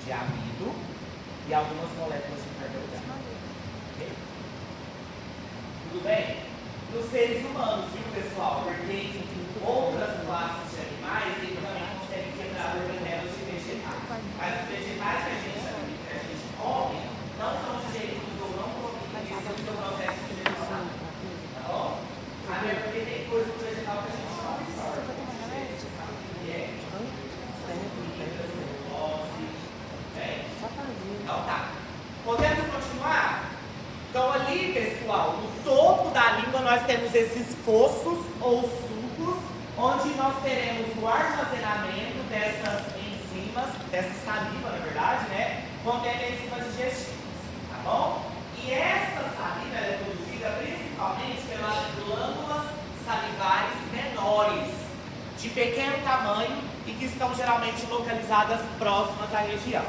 de amido e algumas moléculas de carboidrato. Okay? Tudo bem? Nos seres humanos, viu, pessoal? Porque outras classes de animais ele também conseguem quebrar organelas de vegetais. Mas os vegetais que a gente come não são digeridos ou não produzidos no seu processo de digestão. Tá bom? Até porque tem coisa do vegetal que a gente não absorve. Você sabe o que é? Celulose. Bem? Então tá. Podemos continuar? Então ali, pessoal, no topo da língua nós temos esses fossos ou sulcos, onde nós teremos o armazenamento dessas enzimas, dessa saliva, na verdade, né? Contendo enzimas digestivas, tá bom? E essa saliva é produzida principalmente pelas glândulas salivares menores, de pequeno tamanho e que estão geralmente localizadas próximas à região.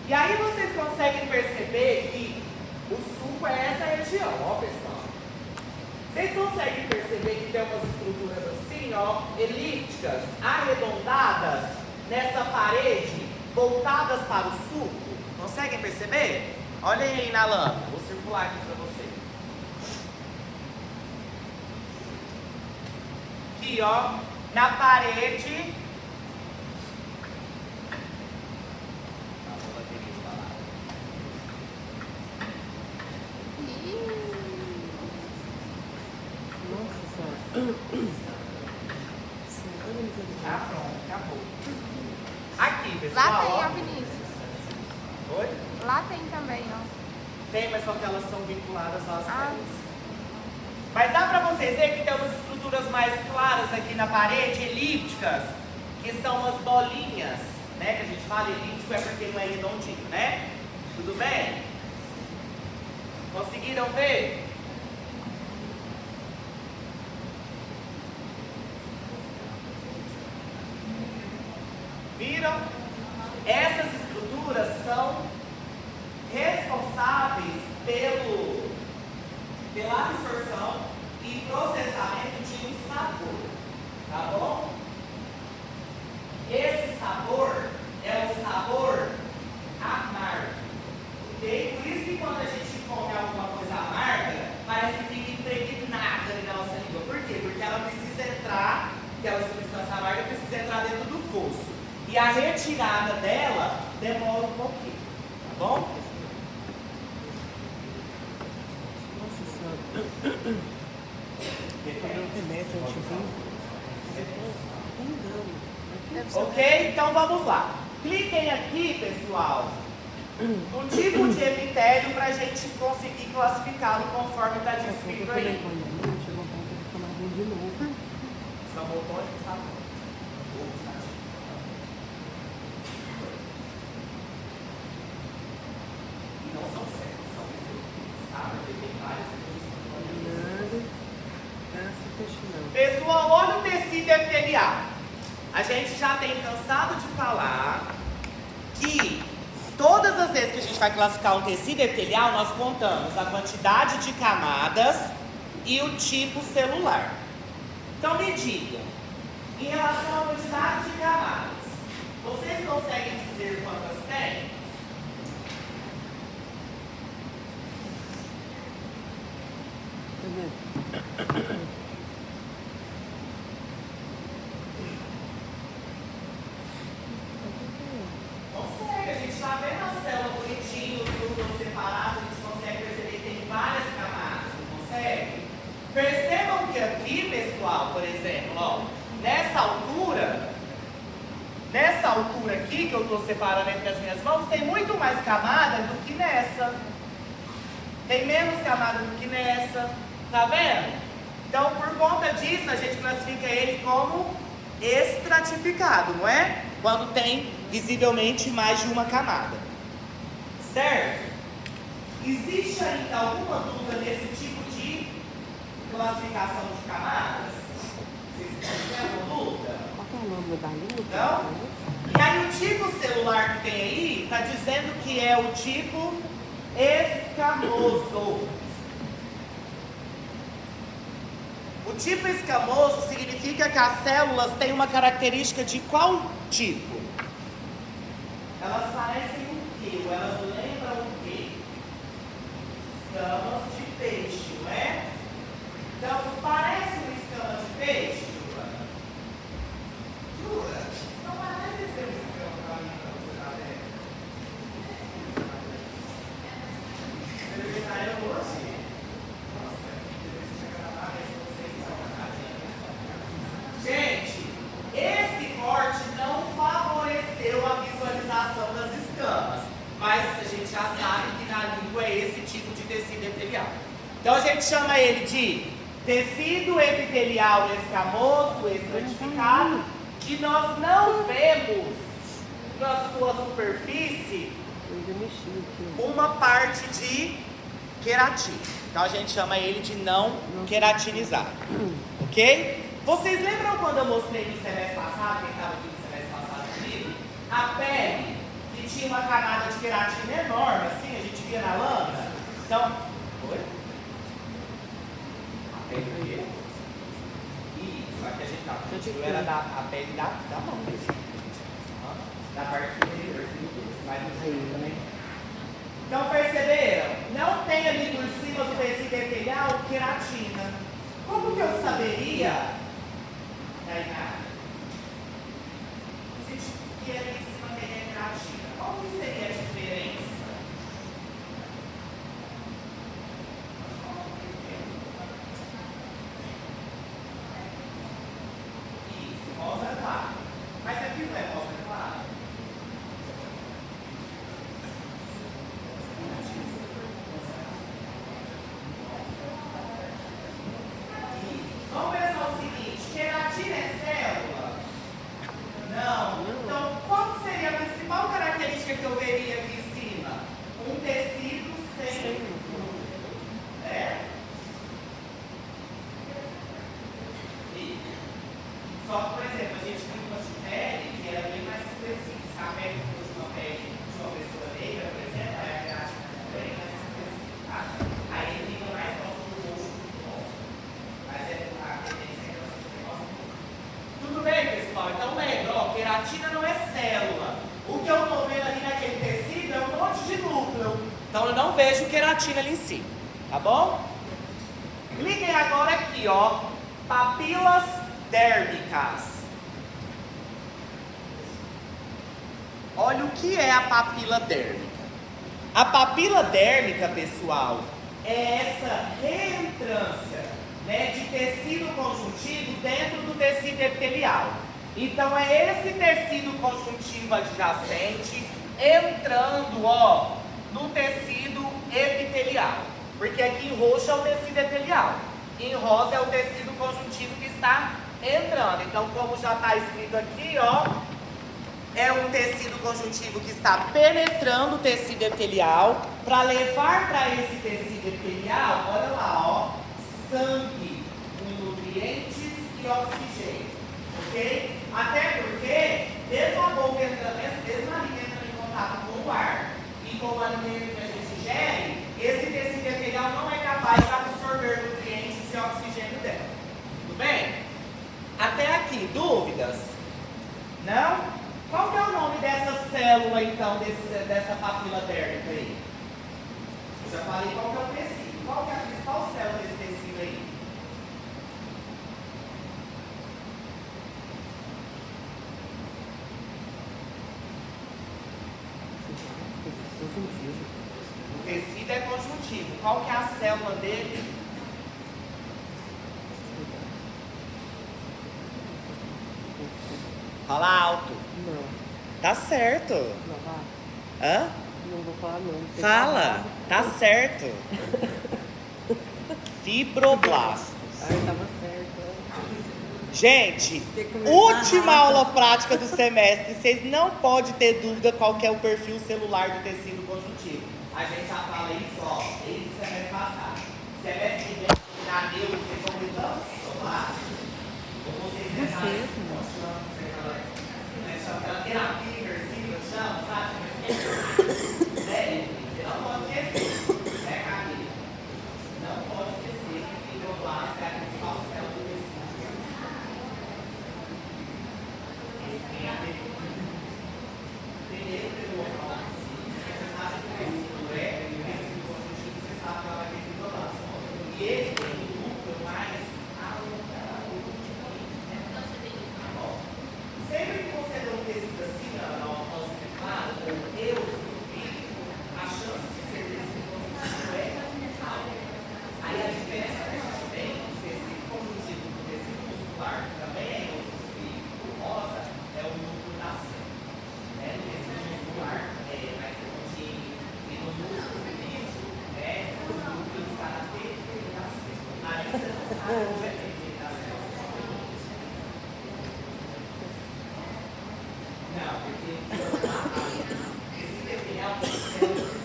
E aí vocês conseguem perceber que o suco é essa região, ó, pessoal. Vocês conseguem perceber que tem umas estruturas assim, ó, elípticas, arredondadas, nessa parede, voltadas para o suco? Conseguem perceber? Olhem aí na lâmina, vou circular aqui para vocês. Aqui, ó, na parede. Ah, pronto, acabou. Aqui, pessoal. Lá tem, ó. ó, Vinícius. Oi? Lá tem também, ó. Tem, mas só que elas são vinculadas às Ah. telas. Mas dá pra vocês verem que tem umas estruturas mais claras aqui na parede, elípticas, que são umas bolinhas, né? Que a gente fala elíptico é porque não é redondinho, né? Tudo bem? Conseguiram ver? Viram? Essas estruturas são responsáveis pela absorção e processamento de um sabor, tá bom? Esse sabor é o sabor amargo, ok? Por isso que quando a gente come alguma coisa amarga, parece que fica impregnada ali na nossa língua. Por quê? Porque ela precisa entrar, aquela substância amarga precisa entrar dentro do fosso. E a retirada dela demora um pouquinho, tá bom? Ok? Então vamos lá. Cliquem aqui, pessoal, no tipo de epitélio para a gente conseguir classificá-lo conforme está descrito aí. São botões que estão. E não são células, são estruturas, tá? Porque tem várias estruturas. Pessoal, olha o tecido epitelial. A gente já tem cansado de falar que todas as vezes que a gente vai classificar um tecido epitelial, nós contamos a quantidade de camadas e o tipo celular. Então me digam, em relação à quantidade de camadas, vocês conseguem dizer quantas tem? Consegue, a gente está vendo a célula bonitinha, os núcleos separados, a gente consegue perceber que tem várias camadas, não consegue? Percebam que aqui, pessoal, por exemplo, ó, nessa altura aqui que eu estou separando entre as minhas mãos, tem muito mais camada do que nessa. Tem menos camada do que nessa, tá vendo? Então, por conta disso, a gente classifica ele como estratificado, não é? Quando tem visivelmente mais de uma camada. Certo? Existe ainda alguma dúvida nesse tipo de classificação de camadas? Vocês têm alguma dúvida? Qual que é o nome da língua? Não? E aí o tipo celular que tem aí está dizendo que é o tipo escamoso. O tipo escamoso significa que as células têm uma característica de qual tipo? Elas parecem que? Ou elas lembram o quê? Escamas de peixe, não é? Então, parece uma escama de peixe, Joana? Jura? Não parece ser uma escama para mim, para você estar vendo. Você deve estar hoje? Nossa, deixa eu gravar isso com vocês. Gente, esse corte não favoreceu a visualização das escamas, mas a gente já sabe que na língua é esse tipo de tecido epitelial. Então a gente chama ele de tecido epitelial escamoso, estratificado, que nós não vemos na sua superfície uma parte de queratina. Então a gente chama ele de não queratinizado, ok? Vocês lembram quando eu mostrei no semestre passado, quem estava aqui no semestre passado comigo, a pele que tinha uma camada de queratina enorme, assim, a gente via na lâmina? Então, oi? A pele aqui? Isso, aqui a gente tá. A era a pele da mão mesmo. Da parte superior, mais no joelho também. Então perceberam? Não tem ali por cima do tecido epitelial queratina. Como que eu saberia? Se ali em cima tem queratina, qual que seria a diferença? Isso, rosa claro. Mas aqui não é rosa claro? Vamos pensar o seguinte, queratina é célula? Não. Então, qual seria a principal característica que eu veria aqui em cima? Um tecido sem núcleo. É? Só que, por exemplo, a gente tem uma de pele que era bem mais específica. Se a pele fosse uma pele de uma pessoa negra, por exemplo, a queratina é bem mais específica. Aí ele fica mais próximo do rosto do rosto. Mas é a tendência é que você gosta muito. Tudo bem, pessoal? Então lembra, ó, queratina não é célula. O que eu estou vendo ali naquele tecido é um monte de núcleo. Então eu não vejo queratina ali em cima. Tá bom? Cliquem agora aqui, ó. Papilas dérmicas. Olha o que é a papila dérmica. A papila dérmica, pessoal, é essa reentrância, né, de tecido conjuntivo dentro do tecido epitelial. Então é esse tecido conjuntivo adjacente entrando, ó, no tecido epitelial. Porque aqui em roxo é o tecido epitelial, em rosa é o tecido conjuntivo que está entrando. Então, como já está escrito aqui, ó, é um tecido conjuntivo que está penetrando o tecido epitelial para levar para esse tecido epitelial, olha lá, ó, sangue com nutrientes e oxigênio, ok? Até porque, mesmo a boca entrando, mesmo a língua entrando em contato com o ar e com o alimento que a gente ingere, esse tecido epitelial não é capaz de absorver nutrientes e oxigênio dela. Tudo bem? Até aqui, dúvidas? Não? Qual que é o nome dessa célula, então, dessa papila dérmica aí? Eu já falei qual que é o tecido. Qual que é a principal célula desse tecido aí? O tecido é conjuntivo. Qual que é a célula dele? Fala alto. Não. Tá certo. Não vai? Hã? Não vou falar não. Fala. Tá certo. Fibroblastos. Ai, tava certo. Gente, última aula prática do semestre. Vocês não podem ter dúvida qual que é o perfil celular do tecido conjuntivo. A gente já fala isso, ó, desde o semestre passado. Semestre que vem, na neuro, vocês vão ver tantos fibroblastos. Ou vocês já chama aquela terapia inversiva, chama, sabe? Sério, você não pode esquecer. Né, Camila? Não pode esquecer que fibroblasto é a principal célula do tecido. Primeiro pelo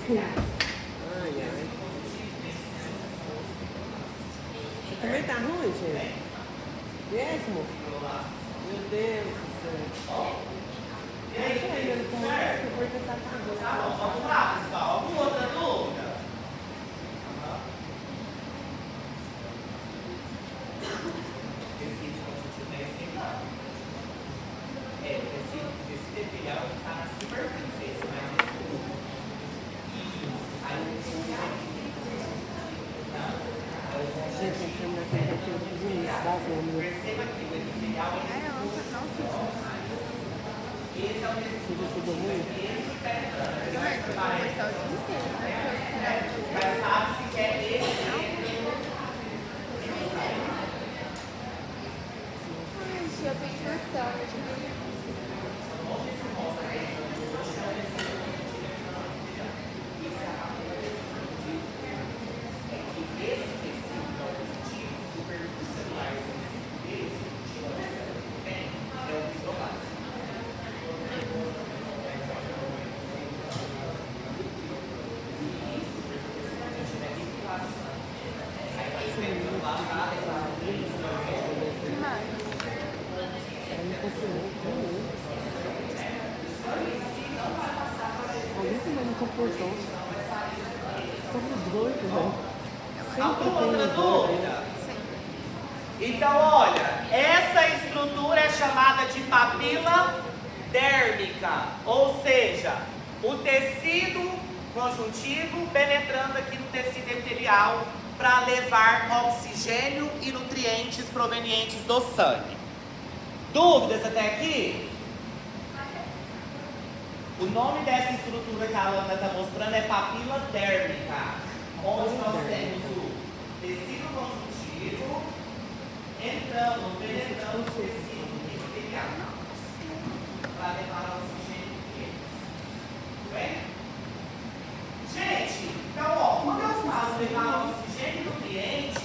Ai, ai. Você também tá ruim, gente? Mesmo? Meu Deus do céu. Eu tô ainda com mais que porque tá ruim. Tá bom, vamos lá, pessoal. Alguma outra dúvida? Tecido conjuntivo é esse não. É, o tecido epitelial está na superfície, esse mais escuro. Aí o Gente, eu chamo daquele daquele bonito das lâminas. perceba que o epitelial é esse é o tecido. Tudo ficou ruim? Mas sabe-se que é esse. Eu tô surtando. Alguém também não comportou. Somos doidos, né? Alguma outra Sempre tem dúvida? Então, olha, essa estrutura é chamada de papila dérmica, ou seja, o tecido conjuntivo penetrando aqui no tecido epitelial para levar oxigênio e nutrientes provenientes do sangue. Dúvidas até aqui? O nome dessa estrutura que a Alana está mostrando é papila dérmica, onde nós temos o tecido conjuntivo entrando, penetrando o tecido epitelial para levar oxigênio e nutrientes. Tudo bem? Gente, então, ó, quando eu falo levar oxigênio e nutrientes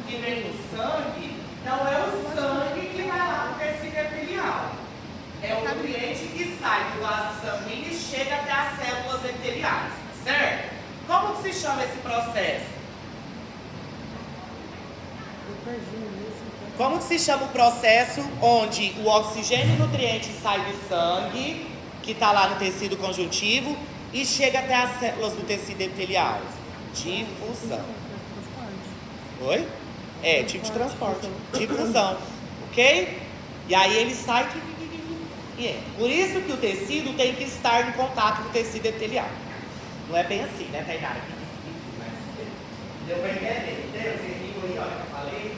que vem do sangue, não é o sangue que vai lá no tecido epitelial. É o nutriente que sai do vaso sanguíneo e chega até as células epiteliais, certo? Como que se chama esse processo? Como que se chama o processo onde o oxigênio e nutriente sai do sangue, que está lá no tecido conjuntivo, e chega até as células do tecido epitelial? Difusão. Oi? É, tipo de transporte. Difusão. Ok? E aí ele sai e entra. Por isso que o tecido tem que estar em contato com o tecido epitelial. Não é bem assim, né, Tainara? Deu para entender? Entendeu? Você viu aí, olha, que eu falei?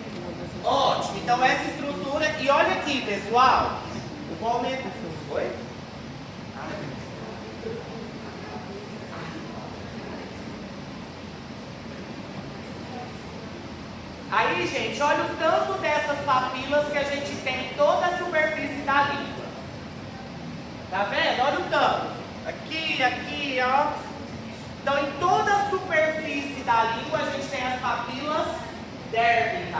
Ótimo. Então essa estrutura... E olha aqui, pessoal. Eu vou aumentar. Oi? Aí, gente, olha o tanto dessas papilas que a gente tem em toda a superfície da língua. Tá vendo? Olha o tanto. Aqui, aqui, ó. Então, em toda a superfície da língua, a gente tem as papilas dérmicas.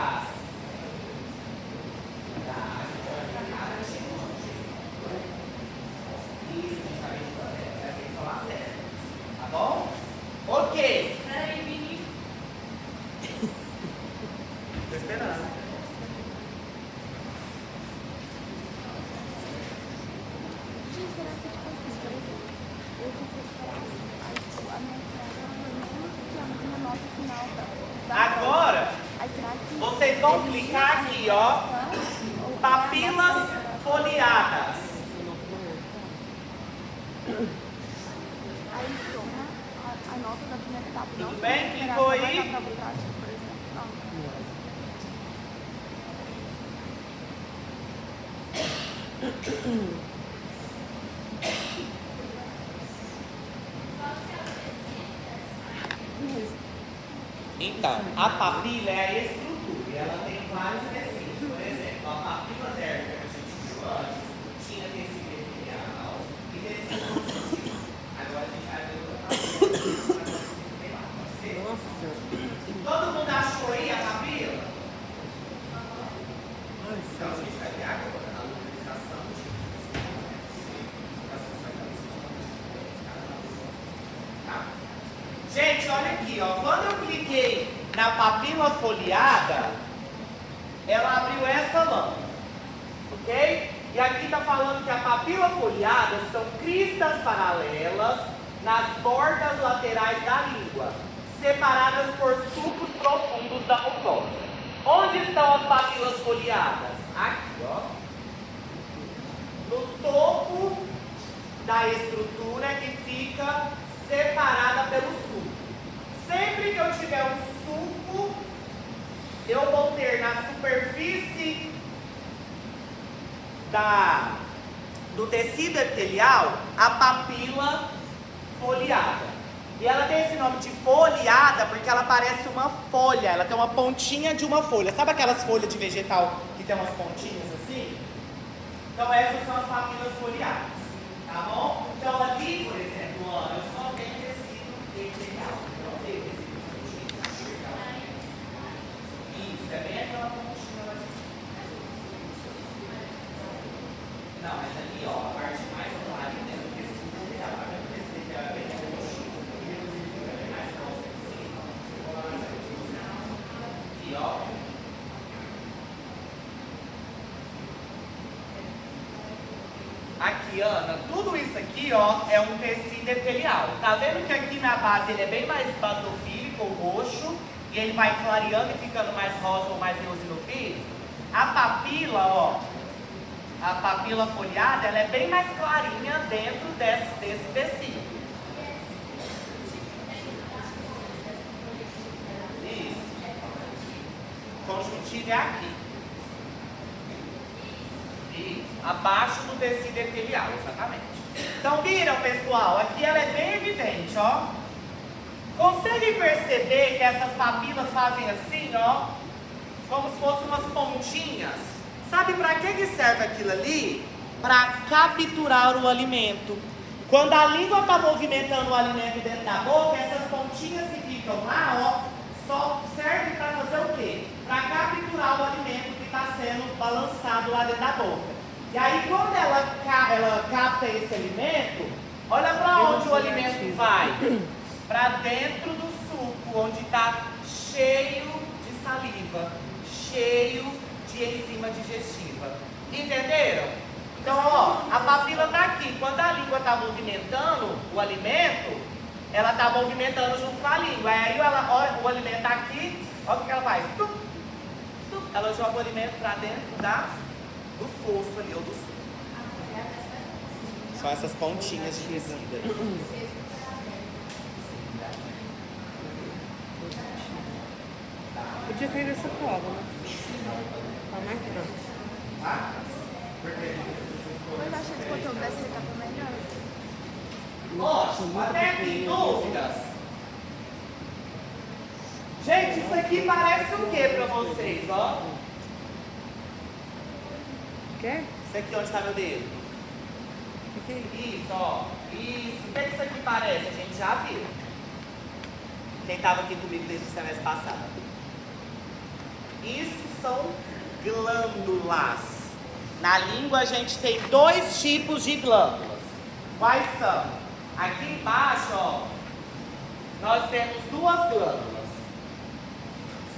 Tá, a gente vai pra cá, isso, a gente vai fazer. Essas são as dérmicas. Tá bom? Ok. Peraí, Vini. Tô esperando. Gente, será que tipo assim, por exemplo, eu fui preparar a minha frase, eu não nota final da Agora, aí será que vocês vão clicar aqui, ó. Papilas foliadas. aí soma a nota da primeira etapa. Tudo Não bem? se Clicou vai aí? dar pra botar, tipo, por exemplo. Então, a papila é a estrutura e ela tem vários tecidos. Por exemplo, a papila dérmica que a gente viu antes tinha tecido epitelial e tecido conjuntivo. Agora a gente vai ver outra papila. Pode ser? Nossa Senhora. Todo mundo achou aí a papila? Ai, Então a gente vai ver agora a localização do tipo de tecido. Tá? Gente, olha aqui, ó. Quando eu cliquei na papila foliada, ela abriu essa lâmina, ok? E aqui está falando que a papila foliada são cristas paralelas nas bordas laterais da língua, separadas por sulcos profundos da mucosa. Onde estão as papilas foliadas? Aqui, ó. No topo da estrutura que fica separada pelo sulco. Sempre que eu tiver um sulco, eu vou ter na superfície do tecido epitelial a papila foliada. E ela tem esse nome de foliada porque ela parece uma folha, ela tem uma pontinha de uma folha. Sabe aquelas folhas de vegetal que tem umas pontinhas assim? Então essas são as papilas foliadas, tá bom? Então ali, por exemplo, ó, eu só tenho tecido epitelial, eu não tenho tecido epitelial. Isso, é bem aquela pontinha lá de cima. Não, mas ali, ó, a parte mais clara é do tecido epitelial. Tá vendo o tecido epitelial é bem roxo? Aqui, ó. Aqui, Ana, tudo isso aqui, ó, é um tecido epitelial. Tá vendo que aqui na base ele é bem mais basofílico ou roxo, e ele vai clareando e ficando mais rosa ou mais eosinofílico? A papila, ó, a papila foliada, ela é bem mais clarinha dentro desse tecido. Conjuntiva é aqui. Isso. Abaixo do tecido epitelial, exatamente. Então viram, pessoal? Aqui ela é bem evidente, ó. Conseguem perceber que essas papilas fazem assim, ó? Como se fossem umas pontinhas. Sabe para que serve aquilo ali? Para capturar o alimento. Quando a língua está movimentando o alimento dentro da boca, essas pontinhas que ficam lá, ó, só serve para fazer o quê? Para capturar o alimento que está sendo balançado lá dentro da boca. E aí quando ela capta esse alimento, olha para onde o alimento vai. Para dentro do suco, onde está cheio de saliva, cheio de enzima digestiva. Entenderam? Então, ó, a papila está aqui. Quando a língua está movimentando o alimento, ela está movimentando junto com a língua. Aí olha, o alimento está aqui, olha o que ela faz. Ela joga o alimento para dentro do fosso ali, ou do suco. São essas pontinhas de resíduo aí. Podia cair nessa prova, né? Tá marcando. Mas acha que o conteúdo dessa etapa melhor? Ótimo, até aqui dúvidas? Gente, isso aqui parece o que pra vocês, ó? Quer? Isso aqui onde está meu dedo? Que é isso? Isso, ó. Isso. O que isso aqui parece? A gente já viu. Quem estava aqui comigo desde o semestre passado. Isso são glândulas. Na língua a gente tem 2 tipos de glândulas. Quais são? Aqui embaixo, ó, nós temos 2 glândulas,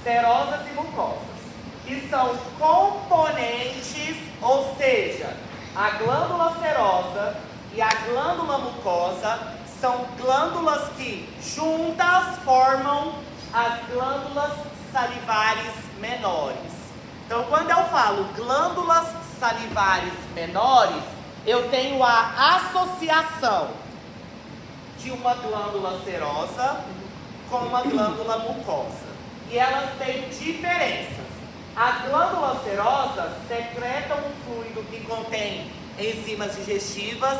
serosas e mucosas, que são componentes, ou seja, a glândula serosa e a glândula mucosa são glândulas que juntas formam as glândulas salivares menores. Então, quando eu falo glândulas salivares menores, eu tenho a associação de uma glândula serosa com uma glândula mucosa. E elas têm diferenças. As glândulas serosas secretam um fluido que contém enzimas digestivas,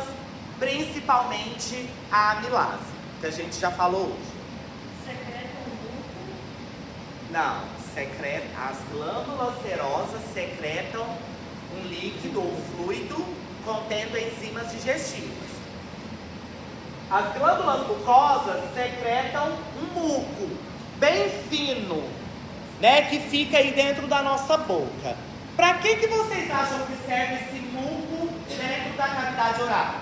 principalmente a amilase, que a gente já falou hoje. Secretam muco? Não, as glândulas serosas secretam um líquido ou fluido contendo enzimas digestivas. As glândulas mucosas secretam um muco bem fino, né, que fica aí dentro da nossa boca. Para que vocês acham que serve esse muco dentro da cavidade oral?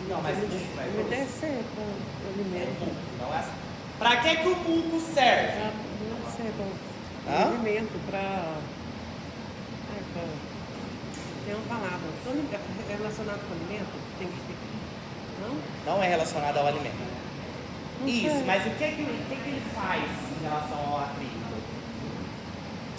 Não, mas o muco não é Ele grosso. deve ser para É alimento. muco, não é assim. Pra que o muco serve? Não sei, para Hã? alimento, para. Tem uma palavra. É relacionado com alimento? Tem que ser. Não? Não é relacionado ao alimento. Não Isso, sei. mas o que ele faz em relação ao atrito?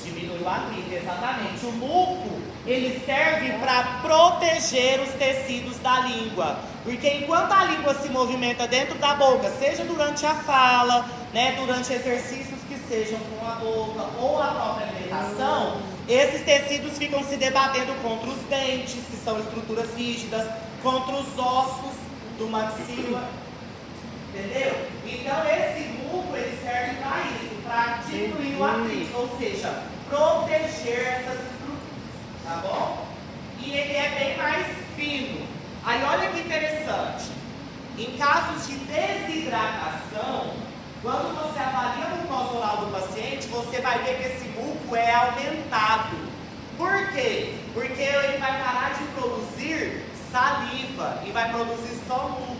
Diminui o atrito, exatamente. O muco, ele serve para proteger os tecidos da língua. Porque enquanto a língua se movimenta dentro da boca, seja durante a fala, né, durante exercícios que sejam com a boca ou a própria alimentação, esses tecidos ficam se debatendo contra os dentes, que são estruturas rígidas, contra os ossos do maxila. Entendeu? Então esse muco ele serve para isso, para diminuir o atrito, ou seja, proteger essas estruturas, tá bom? E ele é bem mais fino. Aí olha que interessante, em casos de desidratação, quando você avalia a mucosa oral do paciente, você vai ver que esse muco é aumentado. Por quê? Porque ele vai parar de produzir saliva e vai produzir só muco.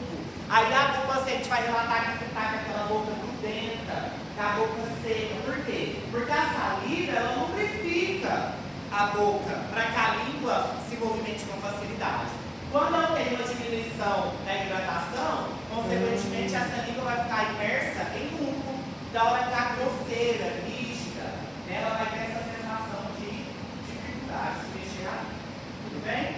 Aí o paciente vai relatar que está com aquela boca grudenta, com a boca seca. Por quê? Porque a saliva ela lubrifica a boca para que a língua se movimente com facilidade. Quando eu tenho uma diminuição da hidratação, consequentemente essa língua vai ficar imersa em muco. Então ela vai ficar grosseira, rígida, né? Ela vai ter essa sensação de dificuldade de mexer a língua. Tudo bem?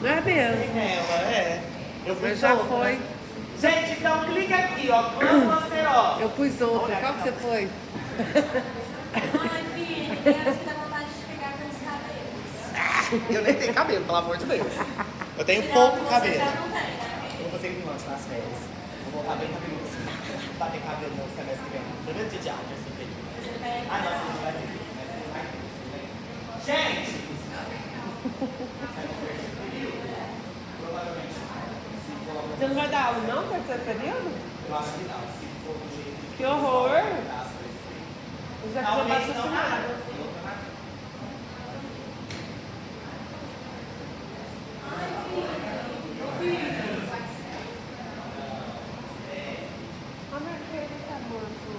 Não é mesmo? Ela é. Eu Mas pus já outra. foi. Gente, então clica aqui, ó. Glândula serosa. Eu pus outra. Qual que você foi? Ai, filho, Deus que dá vontade de pegar pelos cabelos. Eu nem tenho cabelo, pelo amor de Deus. Eu tenho Tirar pouco o que você cabelo. já não tem, né? Eu vou fazer implante nas férias. Vou voltar bem cabeludo. Bater cabelo no semestre que vem. Primeiro dia de aula, esse período. Ah, não, você não vai ter. Gente! Provavelmente. Você não vai dar aula não, terceiro período? Eu acho que não. Se for do jeito Que horror! das coisas. Eu já Talvez tinha não patrocinado. nada.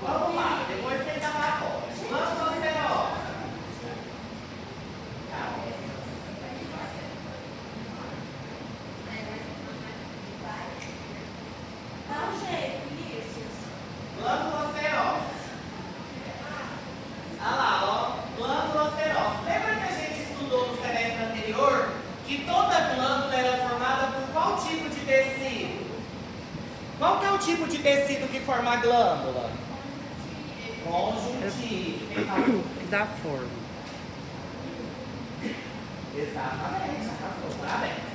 Vamos lá, depois você dá uma foto. Glândula serosa. Dá um jeito, Vinícius. Glândula serosa. Olha lá, ó. Glândula serosa. Lembra que a gente estudou no semestre anterior que toda glândula era formada por qual tipo de tecido? Qual que é o tipo de tecido que forma a glândula? Conjuntivo. Quem falou? Dá forma. Exatamente, arrasou, parabéns.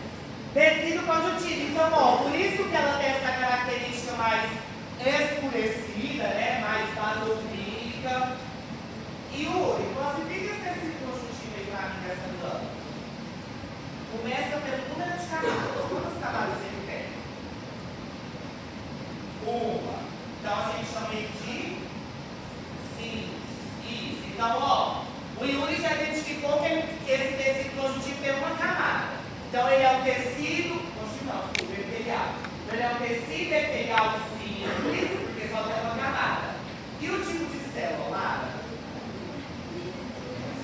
Tecido conjuntivo, então, ó, por isso que ela tem essa característica mais escurecida, né, mais basofílica. E Yuri, classifica esse tecido conjuntivo aí pra mim dessa glândula. Começa pelo número de camadas. Quantas camadas ele tem? Uma. Então a gente chama ele de isso. Então, ó, o Yuri já identificou que esse tecido conjuntivo tem uma camada. Então, ele é o tecido, conjuntivo não, desculpa, epitelial. Então, ele é o tecido epitelial simples, porque só tem uma camada. E o tipo de célula, Lara?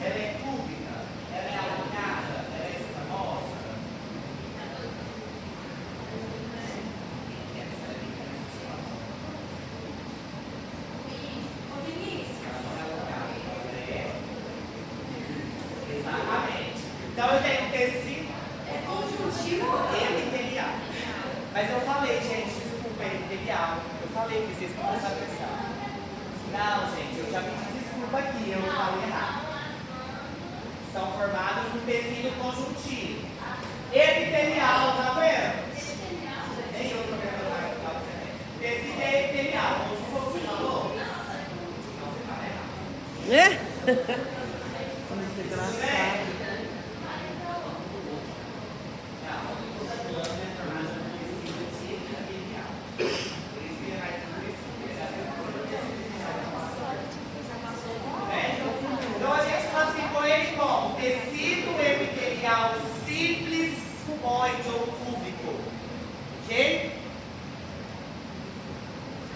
Ela é cúbica, ela é alongada, ela é escamosa. Ô, Vinícius. Exatamente. Então eu tenho um tecido É conjuntivo. epitelial. Mas eu falei, gente, desculpa, epitelial. Eu falei que vocês vão prestar atenção. Não, gente, eu já pedi desculpa aqui, eu falei errado. São formadas no tecido conjuntivo. Epitelial, tá vendo? Nem eu tô vendo mais pra você. Tecido é epitelial, como você falou? Não, você fala errado. É? Engraçado.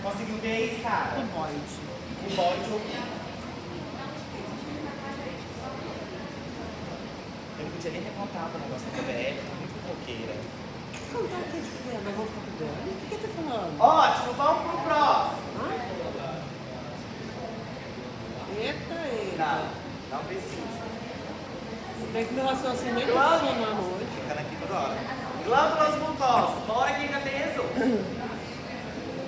Conseguiu ver aí, Sara? Cuboide. Cuboide ou eu não podia nem ter contado o negócio da PBL, tá muito fofoqueira. Não tá aqui dizendo, eu vou ficar com dela. O que você tá falando? Ótimo, vamos pro próximo. Eita. Não, não precisa. Se bem que meu raciocínio nem tá funcionando hoje. Ficando aqui toda hora. Glândulas mucosas. Bora que ainda tem resumo.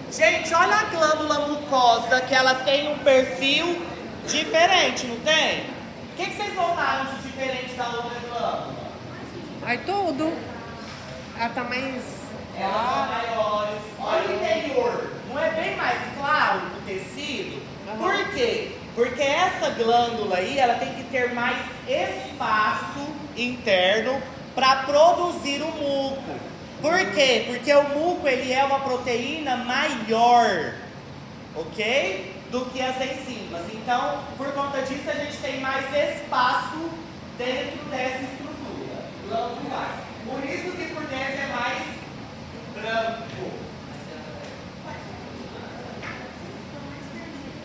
Gente, olha a glândula mucosa, que ela tem um perfil diferente, não tem? O que vocês notaram de diferente da outra glândula? Aí tudo. Ela tá mais Elas são maiores. Olha o interior. Não é bem mais claro o tecido? Uhum. Por quê? Porque essa glândula aí, ela tem que ter mais espaço interno para produzir o muco. Por quê? Porque o muco, ele é uma proteína maior, ok? Do que as enzimas. Então, por conta disso, a gente tem mais espaço dentro dessa estrutura glandular. Por isso que por dentro é mais branco.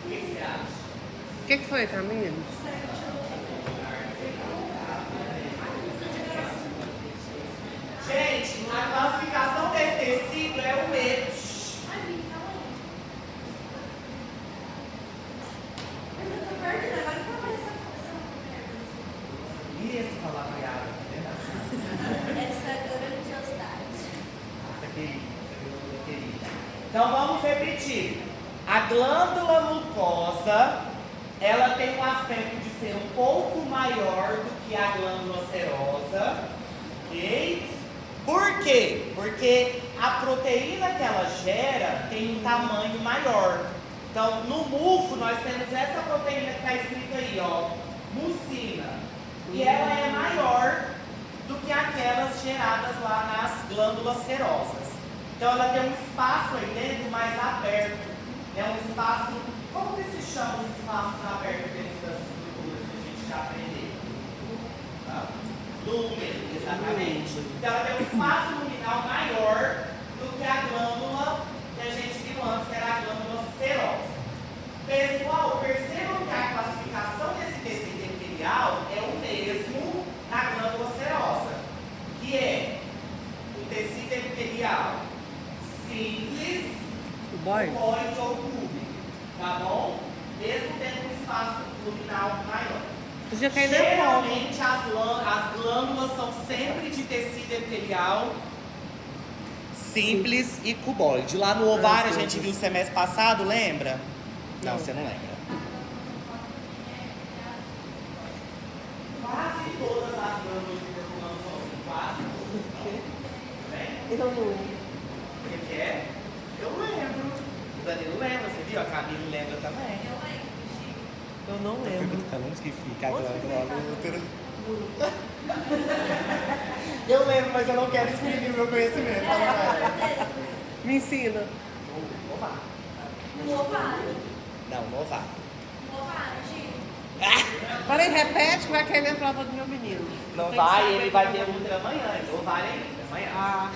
O que você acha? O que foi, Camila? Gente, a classificação desse tecido é o EPS. E esse palavreado? Essa grandiosidade. Essa querida. Então vamos repetir. A glândula mucosa, ela tem um aspecto de ser um pouco maior do que a glândula serosa, ok? Por quê? Porque a proteína que ela gera tem um tamanho maior. Então, no muco, nós temos essa proteína que está escrita aí, ó, mucina. E ela é maior do que aquelas geradas lá nas glândulas serosas. Então, ela tem um espaço aí dentro mais aberto. É um espaço, como que se chama os espaços abertos dentro das estruturas que a gente já aprendeu? Lúmen, exatamente. Então ela tem um espaço luminal maior do que a glândula que a gente viu antes, que era a glândula serosa. Pessoal, percebam que a classificação desse tecido epitelial é o mesmo na glândula serosa, que é o tecido epitelial simples, cuboide ou cúbico, tá bom? Mesmo tendo um espaço luminal maior. Geralmente as glândulas são sempre de tecido epitelial simples e cuboide. Lá no ovário a gente viu o semestre passado, lembra? Não, você não lembra. Quase todas as glândulas de perfumão são assim, quase todas. Eu não lembro. O que é? Eu lembro. O Danilo lembra, você viu? A Camila lembra também. Eu não lembro. Onde que fica a glândula útero? Eu lembro, mas eu não quero exprimir o meu conhecimento. Me ensina. No ovário. No ovário. Não, no ovário. No ovário, Gil. Peraí, repete que vai cair na prova do meu menino. Não Tem que vai, saber ele vai como ver é. útero amanhã. No ovário ainda, amanhã. Ah,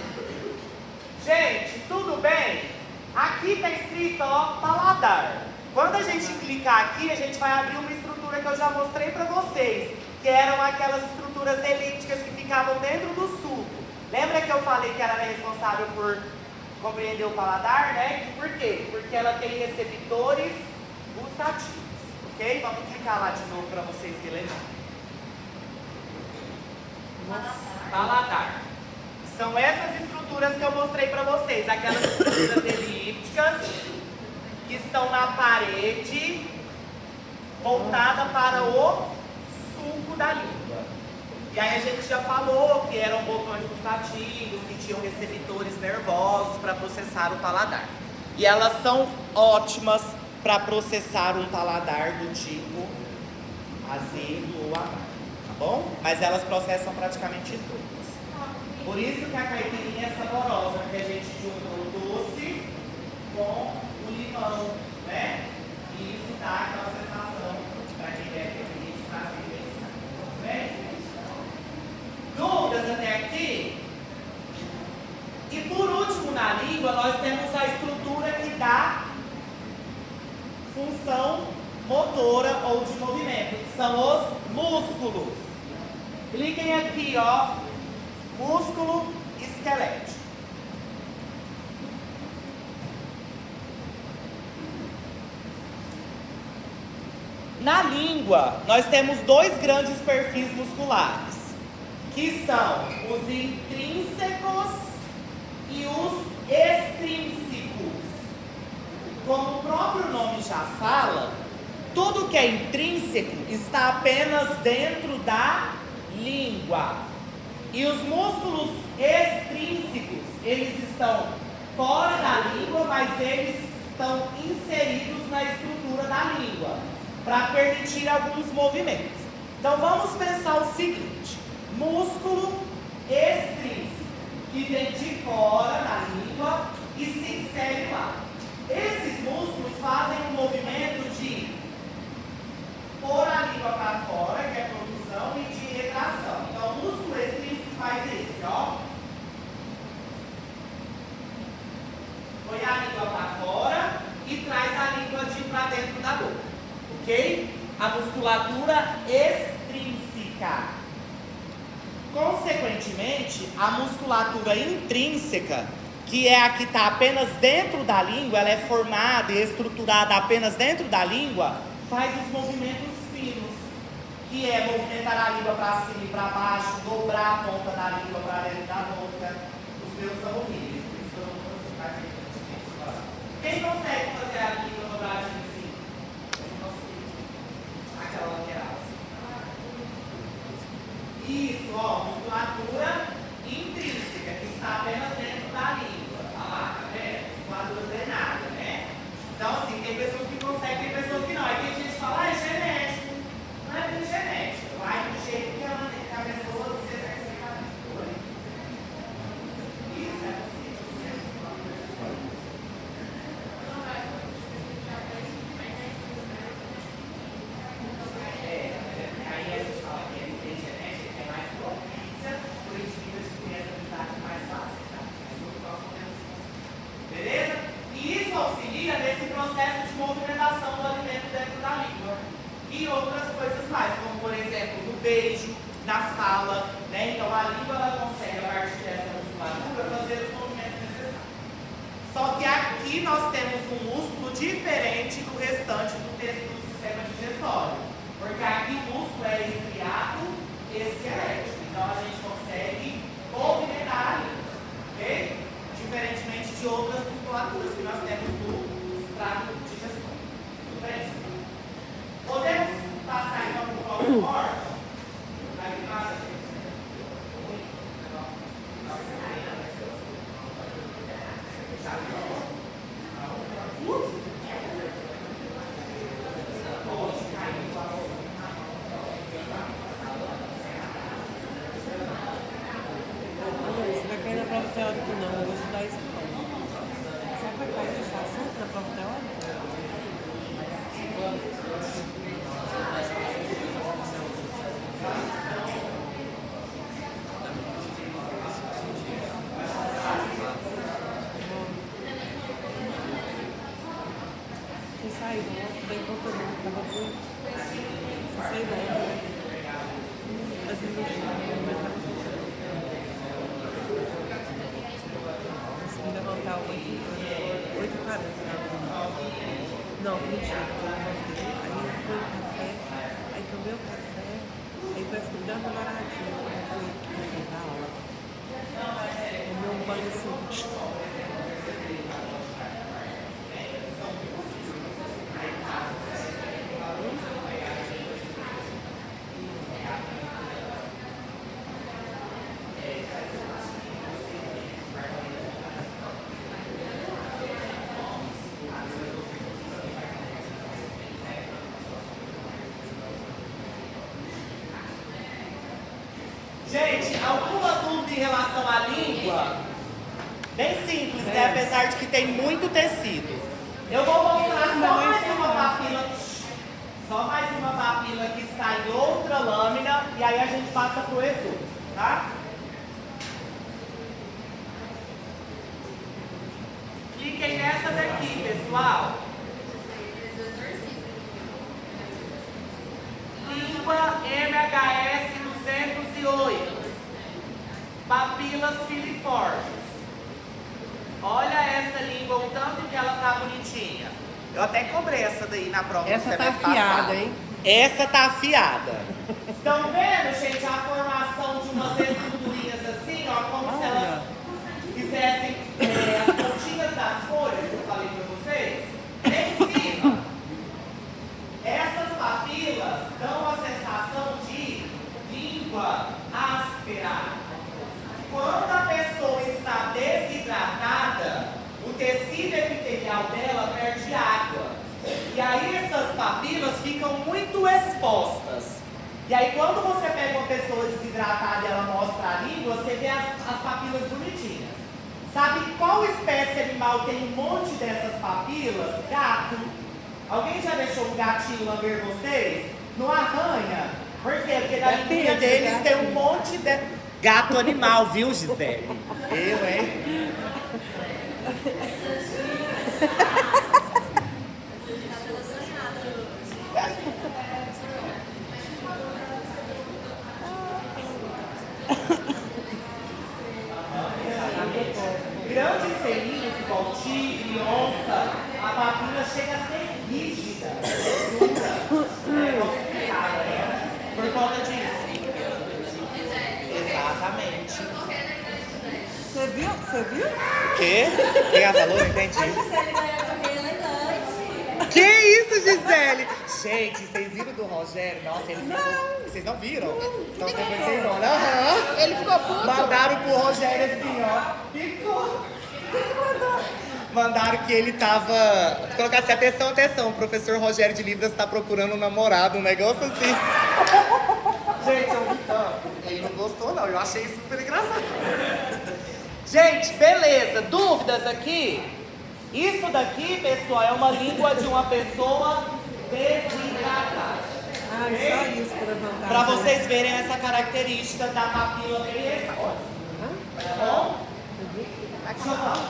Gente, tudo bem? Aqui está escrito, ó, paladar. Quando a gente clicar aqui, a gente vai abrir uma estrutura que eu já mostrei para vocês, que eram aquelas estruturas elípticas que ficavam dentro do suco. Lembra que eu falei que ela era responsável por compreender o paladar, né? Por quê? Porque ela tem receptores gustativos, ok? Vamos clicar lá de novo para vocês relembrarem. Paladar. São essas estruturas que eu mostrei para vocês, aquelas estruturas elípticas que estão na parede voltada para o suco da língua. E aí a gente já falou que eram botões gustativos, que tinham receptores nervosos para processar o paladar. E elas são ótimas para processar um paladar do tipo azedo ou amargo, tá bom? Mas elas processam praticamente todas. Por isso que a caipirinha é saborosa, porque a gente junta o doce com o limão, né? E isso dá aquela sensação para quem quer caipirinha de prazer e bem-estar. Dúvidas até aqui? E por último, na língua, nós temos a estrutura que dá função motora ou de movimento, que são os músculos. Cliquem aqui, ó, músculo esquelético. Na língua, nós temos dois grandes perfis musculares, que são os intrínsecos e os extrínsecos. Como o próprio nome já fala, tudo que é intrínseco está apenas dentro da língua. E os músculos extrínsecos, eles estão fora da língua, mas eles estão inseridos na estrutura da língua, para permitir alguns movimentos. Então vamos pensar o seguinte: músculo extrínseco, que vem de fora da língua e se insere lá. Esses músculos fazem um movimento de pôr a língua para fora, que é produção, e de retração. Então o músculo extrínseco faz esse, ó. Põe a língua para fora e traz a língua para dentro da boca. Ok? A musculatura extrínseca. Consequentemente, a musculatura intrínseca, que é a que está apenas dentro da língua, ela é formada e estruturada apenas dentro da língua, faz os movimentos finos, que é movimentar a língua para cima e para baixo, dobrar a ponta da língua para dentro da boca. Os meus são horríveis, por isso eu não consigo fazer. Quem consegue fazer a língua dobradinha assim? Aquela lateral. Isso, ó, musculatura intrínseca, que está apenas dentro da língua. Olha lá, tá vendo? Musculatura treinada, né? Então, assim, tem pessoas que conseguem, tem pessoas que não. Aí tem gente que fala, ah, é genético. Não é bem genético, vai do jeito que a pessoa se exercita a língua. Isso é possível, sim. Aí a gente fala que tem genética que é mais propícia por indivíduos que têm essa habilidade mais facilitada. Beleza? E isso auxilia nesse processo de movimentação do alimento dentro da língua. E outras coisas mais, como por exemplo, no beijo, na fala, né? Então a língua ela consegue, a partir dessa musculatura, fazer os movimentos necessários. Só que aqui nós temos um músculo diferente do restante do sistema digestório. Porque aqui o músculo é estriado esquelético. Então a gente consegue movimentar a língua, ok? Diferentemente de outras musculaturas que nós temos no estrato digestório. Tudo bem? Podemos passar então para o próximo órgão? Você vai cair na prova teórica? Não, eu vou estudar isso. Você vai cair nesse assunto na prova teórica? Você saiu do outro, daí voltou de novo, tava tudo. Você saiu do outro. Mas eu consegui levantar 8h40. Não, mentira. Eu levantei, aí eu fui no café, aí tomei o café, aí parece que me deu uma paradinha. Eu fui na aula. Tomei um banho assim. Gente, alguma dúvida em relação à língua? Bem simples, né? Apesar de que tem muito tecido. Eu vou mostrar só mais uma papila que está em outra lâmina e aí a gente passa pro exudo, tá? Cliquem nessa daqui, pessoal. VHS 208. Papilas filiformes. Olha essa língua, o tanto que ela tá bonitinha. Eu até cobrei essa daí na prova Essa do tá semestre afiada, passado. hein? Essa tá afiada. Estão vendo, gente, a formação de umas esculturinhas assim, ó, como se elas fizessem as pontinhas das folhas que eu falei pra vocês. Em cima, essas papilas dão a sensação de língua áspera. Quando a pessoa está desidratada, o tecido epitelial dela perde água. E aí essas papilas ficam muito expostas. E aí quando você pega uma pessoa desidratada e ela mostra a língua, você vê as papilas bonitinhas. Sabe qual espécie animal tem um monte dessas papilas? Gato. Alguém já deixou um gatinho lamber vocês? Não arranha. Por quê? Porque na língua deles tem um monte de... Gato animal, viu, Gisele? Eu, hein? Grandes felinos, igual tigre, onça, a papila chega a ser rígida, dura, complicada, né? Por conta disso. Exatamente. Você viu? Você viu? O quê? Quem ela falou? Não entendi. A Gisele ganhou a correia elegante. Que isso, Gisele? Gente, vocês viram do Rogério? Nossa, ele ficou... Vocês não viram? Então depois vocês olham. Aham. Ele ficou puto. Mandaram pro Rogério assim, ó. Ficou. Mandaram que ele tava... Colocasse atenção, atenção. O professor Rogério de Libras tá procurando um namorado, um negócio assim. Gente, eu ri tanto. Ele não gostou, não. Eu achei super engraçado. Gente, beleza. Dúvidas aqui? Isso daqui, pessoal, é uma língua de uma pessoa desidratada. Ah, só isso para levantar. Pra vocês verem essa característica da papila bem exposta. Tá bom? Deixa eu falar.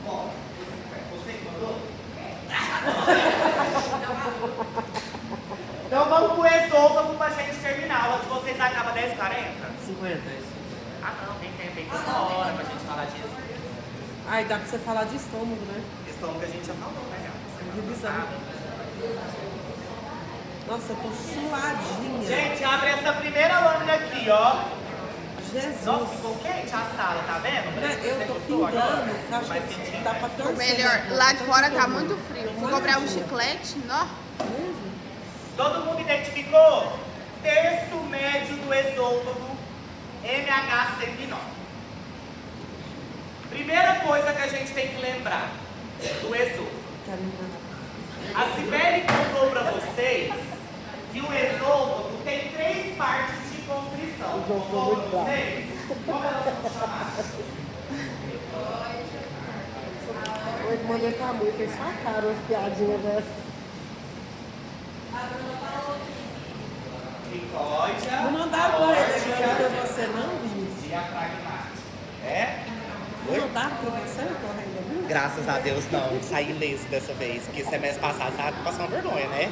Bom, você que mandou? Então vamos pro esôfago pra gente terminar. A aula de vocês acaba 10h40. 50. Ah não, tem tempo, tem uma hora pra gente falar disso. Ai, dá pra você falar de estômago, né? Estômago a gente já falou, né? Divisão. Nossa, eu tô suadinha. Gente, abre essa primeira lâmina aqui, ó. Jesus. Nossa, ficou quente a sala, tá vendo? Eu tô pingando, acho Mais que quentinho, dá né? pra torcer. Melhor, lá de fora tá muito frio. Vou comprar um chiclete, ó. Todo mundo identificou? Terço médio do esôfago, MH109. Primeira coisa que a gente tem que lembrar do esôfago. A Sibeli contou para vocês que o esôfago tem 3 partes de constrição. Contou para vocês? Como elas são chamadas? Eu mandei pra mãe, fez só a cara as piadinhas dessa. Tricóide. Não mandaram pra ele pra você não, Vinícius? Diafragmática. É? Não mandaram pra você correndo ali? Graças a Deus não, saí ileso dessa vez, porque semestre passado sabe, passou uma vergonha, né?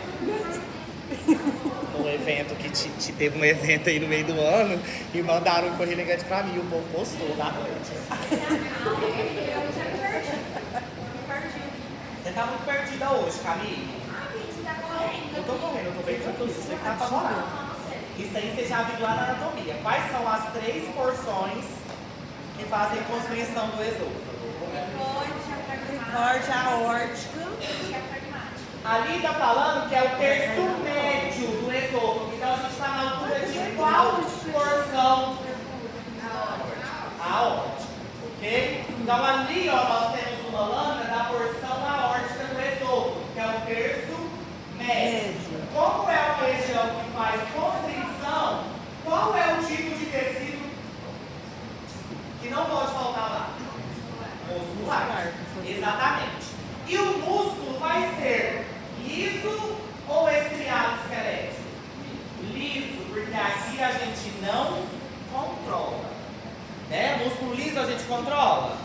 Um evento que teve um evento aí no meio do ano e mandaram um correio elegante pra mim, o povo postou da noite. Você tá muito perdida hoje, Camille? Eu tô correndo, eu tô bem tranquilo, você que tá apavorado. Isso aí você já viu lá na anatomia. Quais são as 3 porções que fazem constrição do esôfago? Tricórdia aórtica. Ali tá falando que é o terço médio do esôfago. Então a gente está na altura de qual porção? Aórtica. Ok? Então ali, ó, nós temos uma lâmina da porção aórtica do esôfago, que é o terço médio. Como é uma região que faz constrição, qual é o tipo de tecido que não pode faltar lá? Muscular. Exatamente. E o músculo vai ser liso ou estriado esquelético? Liso, porque aqui a gente não controla. Né? Músculo liso a gente controla?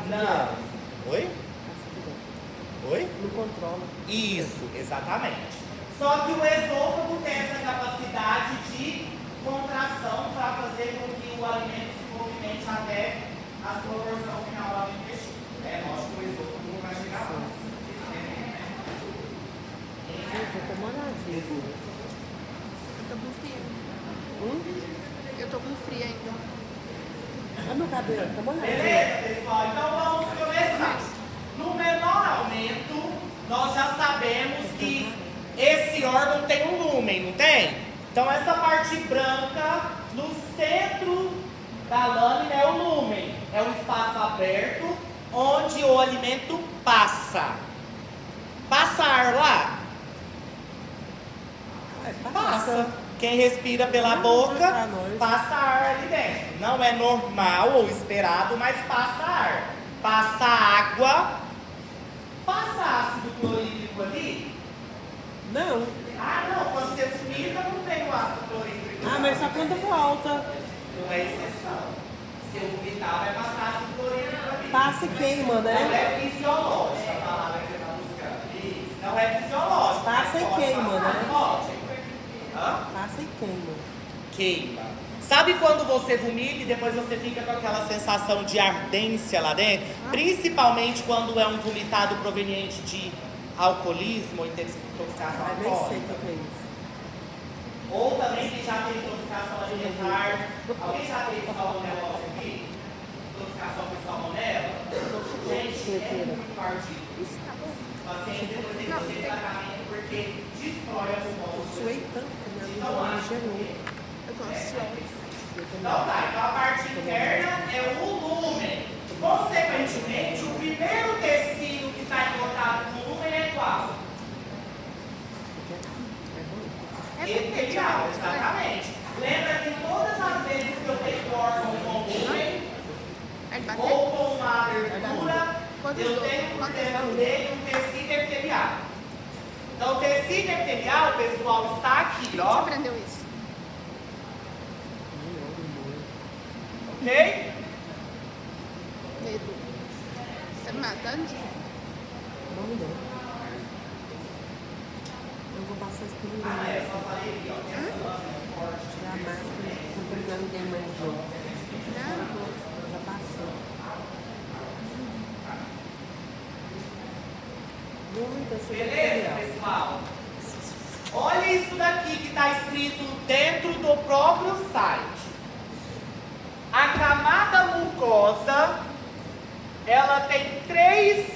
Não. Oi? Oi? Não controla. Isso, exatamente. Só que o esôfago tem essa capacidade de contração para fazer com que o alimento se movimente até a sua porção final lá no intestino. É lógico que o esôfago não vai chegar lá. Gente, eu tô molhadinha. Eu tô com frio. Eu tô com frio ainda. Olha meu cabelo, tá molhadinho. Beleza, pessoal? Então vamos começar. No menor aumento, nós já sabemos que esse órgão tem um lúmen, não tem? Então essa parte branca no centro da lâmina é o lúmen. É um espaço aberto onde o alimento passa. Passa ar lá? Passa. Quem respira pela boca, passa ar ali dentro. Não é normal ou esperado, mas passa ar. Passa água. Passa ácido clorídrico ali? Não. Ah, não. Quando você vomita, não tem o ácido clorídrico. Ah, mas só quando volta. Não é exceção. Se eu vomitar, vai passar ácido clorídrico ali. Passa e queima, Não né? é fisiológica a palavra que você está buscando. Isso. Não é fisiológico. Passa mas e pode queima, passar, né? Pode. Hã? Passa e queima. Queima. Sabe quando você vomita e depois você fica com aquela sensação de ardência lá dentro? Principalmente quando é um vomitado proveniente de alcoolismo ou intoxicação Mas nem sei o alcoólica. que é isso. Ou também quem já teve intoxicação alimentar. Alguém já teve salmonelose aqui? Intoxicação por salmonela? Gente, é muito partido. Isso tá bom. Os pacientes depois têm que fazer tratamento porque destrói a pulmão. Suei tanto que minha língua me gelou. Eu tô ansiosa. Então tá, então a parte interna é o lumen. Consequentemente, o primeiro tecido que está em contato com o lumen é qual? Epitelial, exatamente. Lembra que todas as vezes que eu tenho órgão com lumen Aí bater? ou com uma abertura, eu tenho por dentro dele um tecido epitelial. Então o tecido epitelial, pessoal, está aqui, Você ó. aprendeu isso? Ok? Medo. Você me matando? Vamos ver. Eu vou passar isso por ninguém. Ah, é, só falei aqui, ó. Essa lâmina é forte. Tirar a máscara, não tô ligando ninguém mais não. Não. Já passou. Muita Beleza, pessoal? Olha isso daqui que está escrito dentro do próprio site. A camada mucosa, ela tem três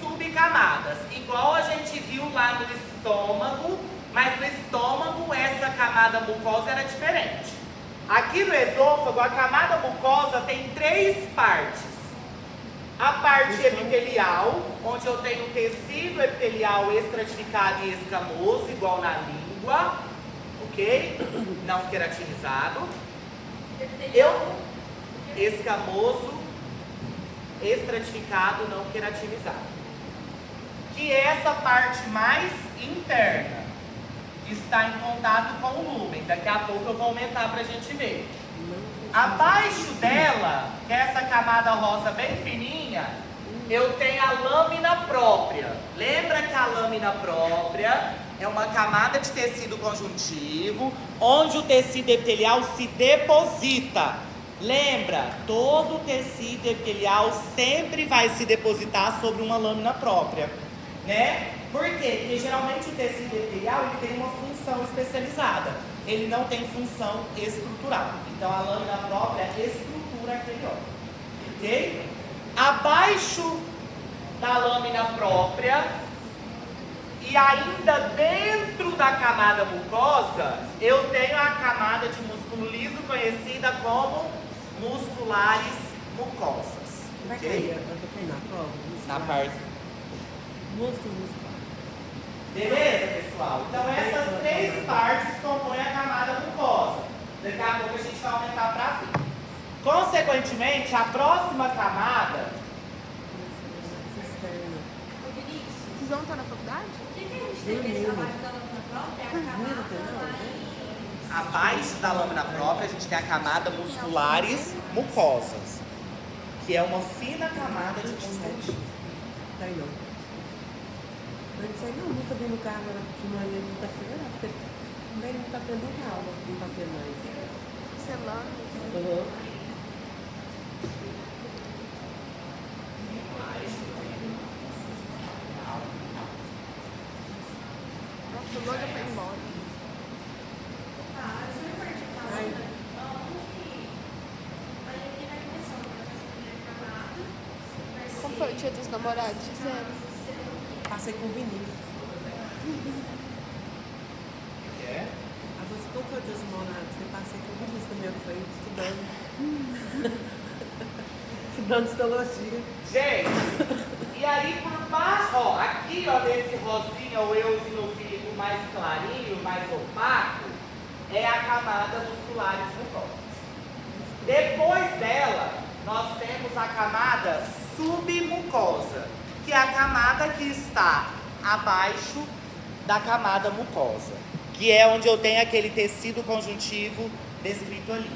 subcamadas, igual a gente viu lá no estômago, mas no estômago essa camada mucosa era diferente. Aqui no esôfago, a camada mucosa tem três partes. A parte epitelial, onde eu tenho tecido epitelial estratificado e escamoso, igual na língua, ok? Não queratinizado. Escamoso, estratificado, não queratinizado. Que é essa parte mais interna, que está em contato com o lúmen. Daqui a pouco eu vou aumentar para a gente ver. Abaixo dela, que é essa camada rosa bem fininha, eu tenho a lâmina própria. Lembra que a lâmina própria é uma camada de tecido conjuntivo, onde o tecido epitelial se deposita. Lembra, todo tecido epitelial sempre vai se depositar sobre uma lâmina própria, né? Por quê? Porque geralmente o tecido epitelial ele tem uma função especializada. Ele não tem função estrutural. Então a lâmina própria estrutura aquele órgão. Ok? Abaixo da lâmina própria e ainda dentro da camada mucosa, eu tenho a camada de músculo liso conhecida como musculares mucosas. Vai Ok? cair, vai cair na prova? Na parte. Músculo. Beleza, pessoal? Então essas três partes compõem a camada mucosa. Daqui a pouco a gente vai aumentar para fim. Consequentemente, a próxima camada, Cisterna. Vocês vão estar na faculdade? abaixo da lâmina própria, a gente tem a camada musculares mucosas, que é uma fina camada de tecido. Tá aí não. Mas isso aí não, nunca vi no carro, era de manhã, quinta-feira. Também não tá tendo aula, não tá tendo mais. Selando. Uhum. Nossa, o Logan foi embora. Ai, Como foi o dia dos namorados, Gisele? passei com o Vinícius. É? Ah, você como foi o dia dos namorados? Eu passei com o Vinícius na minha frente, estudando. Estudando histologia. Gente, e aí por baixo, ó, aqui ó, nesse rosinha ou eosinofílico mais clarinho, mais opaco, é a camada musculares mucosa. Depois dela, nós temos a camada submucosa, que é a camada que está abaixo da camada mucosa, que é onde eu tenho aquele tecido conjuntivo descrito ali.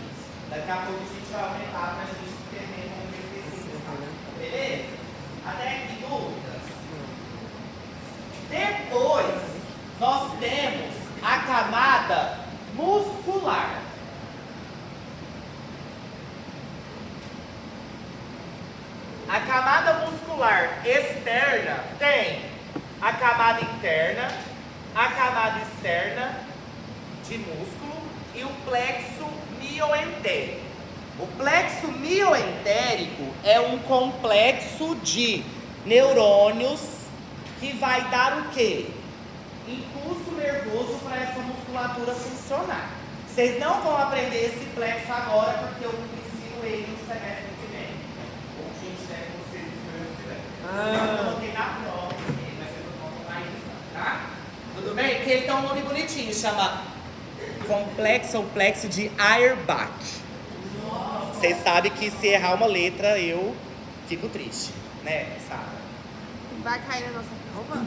Daqui a pouco a gente vai aumentar para a gente entender como esse tecido está. Beleza? Até aqui dúvidas? Depois, nós temos a camada muscular. A camada muscular externa tem a camada interna, a camada externa de músculo e o plexo mioentérico. O plexo mioentérico é um complexo de neurônios que vai dar o quê? Impulso nervoso para essa musculatura funcionar. Vocês não vão aprender esse plexo agora porque eu ensino ele no semestre que vem. Ou que estiver com vocês no semestre que vem. Eu coloquei na prova, mas vocês não vão tomar isso, tá? Tudo bem? Porque ele tem um nome bonitinho, chama complexo ou plexo de Auerbach. Vocês sabem que se errar uma letra eu fico triste, né? Sabe? Vai cair na nossa prova?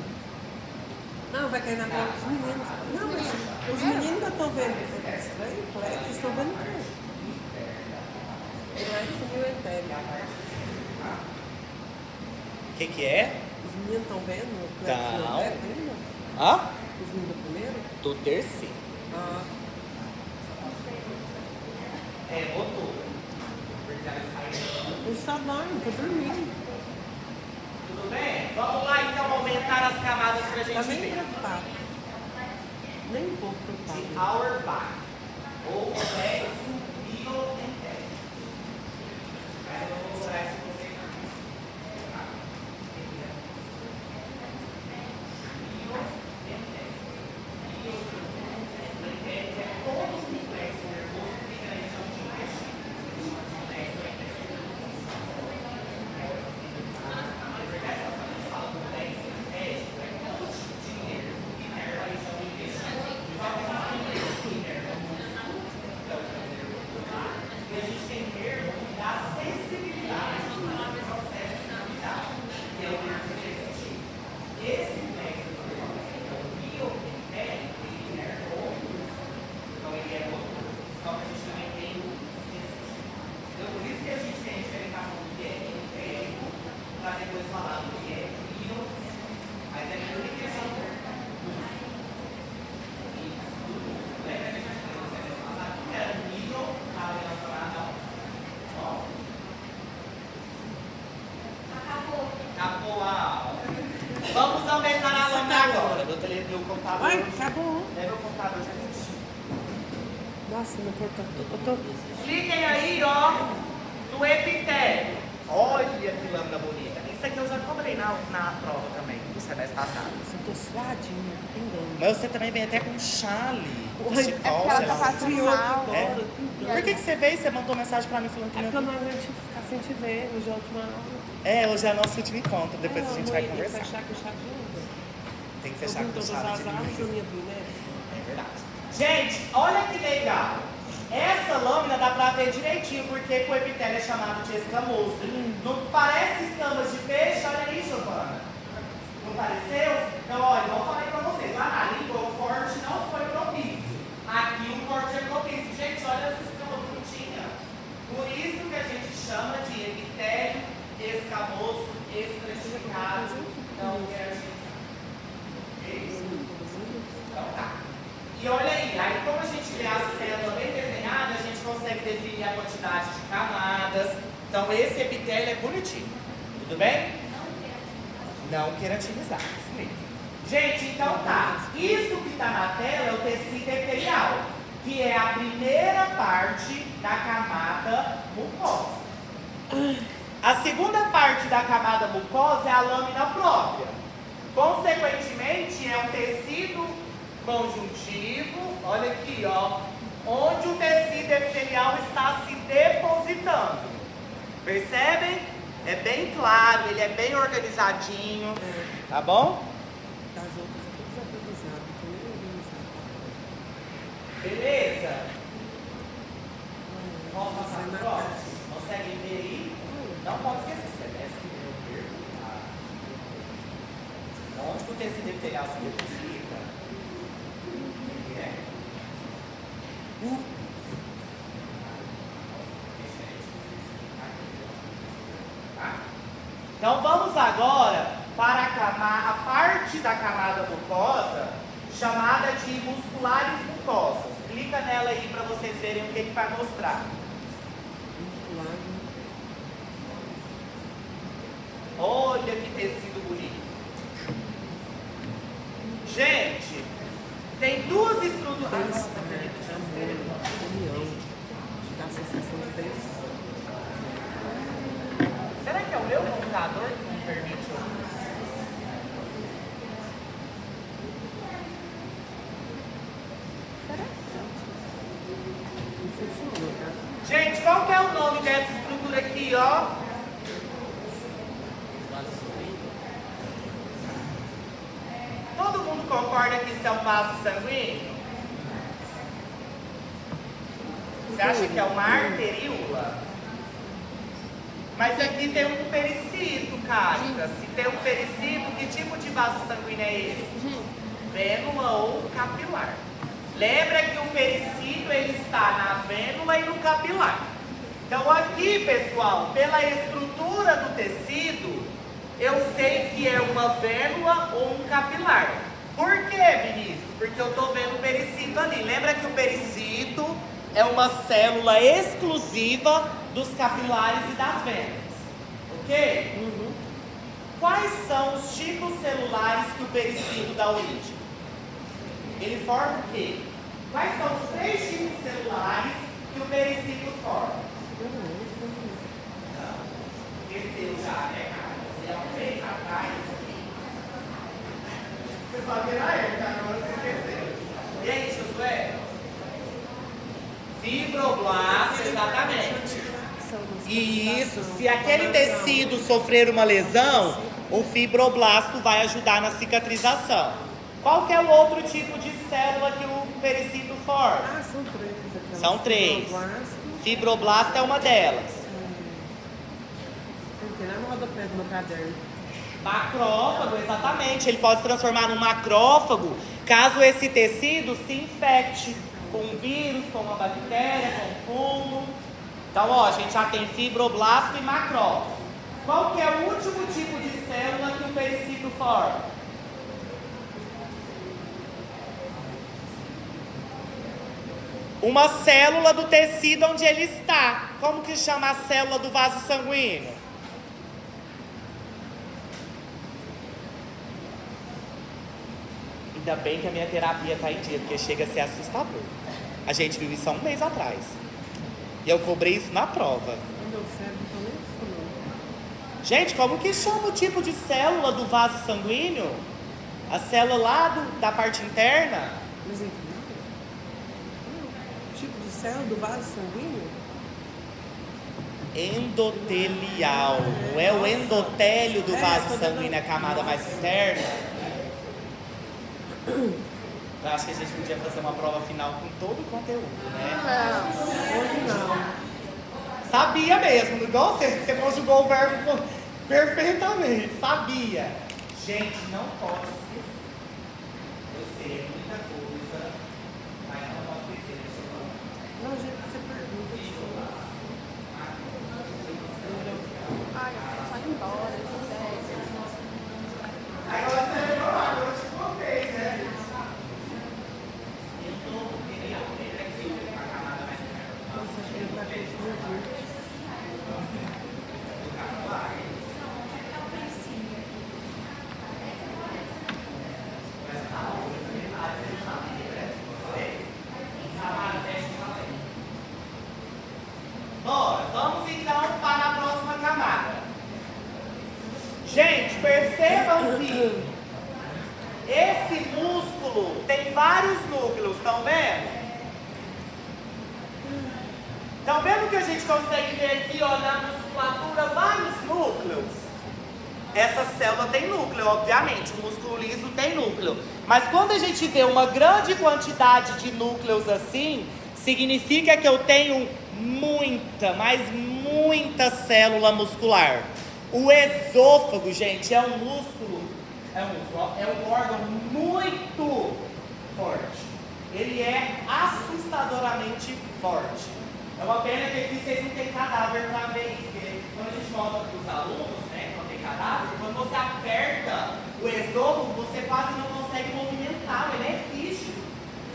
Não, vai cair na prova dos meninos. Não, mas os meninos já estão vendo. É estranho, eles estão vendo tudo. Plexo mioentérico. O que é? Os meninos estão vendo o plexo Não. mioentérico ainda? Hã? Os meninos do primeiro? Do terceiro. Ah, É motor. Porque ela sai. eles só dormem, estão dormindo. Tudo bem? Vamos lá então aumentar as camadas pra gente Tá nem ver. preocupado. Nem um pouco De preocupado. Auerbach. Ou plexo mioentérico. Mas eu vou mostrar isso pra vocês. Acabou a aula. Vamos aumentar a lâmina agora. Meu computador. Ai, tá bom. Meu computador já existiu. Nossa, meu corpo tá todo. Cliquem aí, ó, no epitélio. Olha que lâmina bonita. Isso aqui eu já cobrei na prova também, do semestre passado. Eu tô suadinha, tô pingando. Mas você também vem até com chale, Oi, chicol, É porque ela sei tá lá. passando Frio mal. aqui É. agora, pingando. Por que você veio? Você mandou mensagem pra mim falando que É não. porque eu não aguento ficar sem te ver. Hoje é a última aula. É, hoje é nosso último encontro, depois a gente vai Tem que conversar. fechar com chave de ouro. Tem que Eu fechar vi com todas chave as de aulas, eu ouro. ia vir, né? É verdade. Gente, olha que legal. Essa lâmina dá pra ver direitinho porque o epitélio é chamado de escamoso. Não parece escamas de peixe? Olha aí, Giovana. Não pareceu? Então, olha, igual eu falei pra vocês, lá na língua o corte não foi propício. Aqui o corte é propício. Gente, olha essa escama bonitinha. Por isso que a gente chama de epitélio escamoso estratificado. Então, que a gente sabe. Então tá. E olha aí, a Então esse epitélio é bonitinho. Tudo bem? Não queratinizar. Isso mesmo. Gente, então tá. Isso que está na tela é o tecido epitelial, que é a primeira parte da camada mucosa. A segunda parte da camada mucosa é a lâmina própria. Consequentemente, é um tecido conjuntivo, olha aqui, ó, onde o tecido epitelial está se depositando. Percebem? É bem claro, ele é bem organizadinho, tá bom? Das outras é tudo organizado, tudo organizado. Beleza? Posso passar pro próximo? Conseguem ver aí? Não pode esquecer, semestre meu perguntar. Onde que o tecido epitelial se deposita? Então vamos agora para a parte da camada mucosa chamada de musculares mucosas. Clica nela aí para vocês verem o que ele vai mostrar. Olha que tecido bonito. Gente, tem duas estruturas. Dá a sensação de tensão. Será que é o meu computador que não permite eu? Gente, qual que é o nome dessa estrutura aqui, ó? Todo mundo concorda que isso é um vaso sanguíneo? Você acha que é uma arteríola? Mas aqui tem um pericito, Cálica. Se tem um pericito, que tipo de vaso sanguíneo é esse? Vênula ou capilar. Lembra que o pericito ele está na vênula e no capilar. Então aqui, pessoal, pela estrutura do tecido, eu sei que é uma vênula ou um capilar. Por quê, Vinícius? Porque eu estou vendo o pericito ali. Lembra que o pericito é uma célula exclusiva dos capilares e das venas. Ok? Quais são os tipos celulares que o pericito dá origem? Ele forma o quê? Quais são os 3 tipos celulares que o pericito forma? Não. Esqueceu já, né, cara? Você há um mês atrás. Você só viu na época, agora você esqueceu. E aí, Josué? Fibroblasto, exatamente. Isso, se aquele tecido sofrer uma lesão, o fibroblasto vai ajudar na cicatrização. Qual que é o outro tipo de célula que o pericito forma? Ah, são 3. São 3. Fibroblasto é uma delas. Tem lá no rodapé do meu caderno. Macrófago, exatamente. Ele pode se transformar num macrófago caso esse tecido se infecte com um vírus, com uma bactéria, com um fungo. Então, ó, a gente já tem fibroblasto e macrófago. Qual que é o último tipo de célula que o pericito forma? Uma célula do tecido onde ele está. Como que chama a célula do vaso sanguíneo? Ainda bem que a minha terapia está em dia, porque chega a ser assustador. A gente viu isso há um mês atrás. E eu cobrei isso na prova. O meu cérebro tá nem funcionando. Gente, como que chama o tipo de célula do vaso sanguíneo? A célula lá da parte interna? Mas entendeu? O tipo de célula do vaso sanguíneo? Endotelial. Não é o endotélio do vaso sanguíneo, a camada mais interna? Eu acho que a gente podia fazer uma prova final com todo o conteúdo, né? Hoje não. Sabia mesmo, igual você conjugou o verbo perfeitamente. Sabia. Gente, não pode esquecer. Eu sei, é muita coisa, mas não pode esquecer. Deixa eu falar. Não, gente, você pergunta. Ai, só ir embora, Agora você lembrou, agora eu te contei, né? Eu tô querendo aprender aqui, a camada mais interna. Nossa, acho que ele tá com isso no dia. percebam que esse músculo tem vários núcleos, estão vendo? Estão vendo que a gente consegue ver aqui, ó, na musculatura, vários núcleos? Essa célula tem núcleo, obviamente, o músculo liso tem núcleo. Mas quando a gente vê uma grande quantidade de núcleos assim, significa que eu tenho muita, mas muita célula muscular. O esôfago, gente, é um órgão muito forte. Ele é assustadoramente forte. É uma pena que aqui vocês não têm cadáver para ver isso, porque quando a gente mostra para os alunos, né, quando tem cadáver, quando você aperta o esôfago, você quase não consegue movimentar, ele é rígido,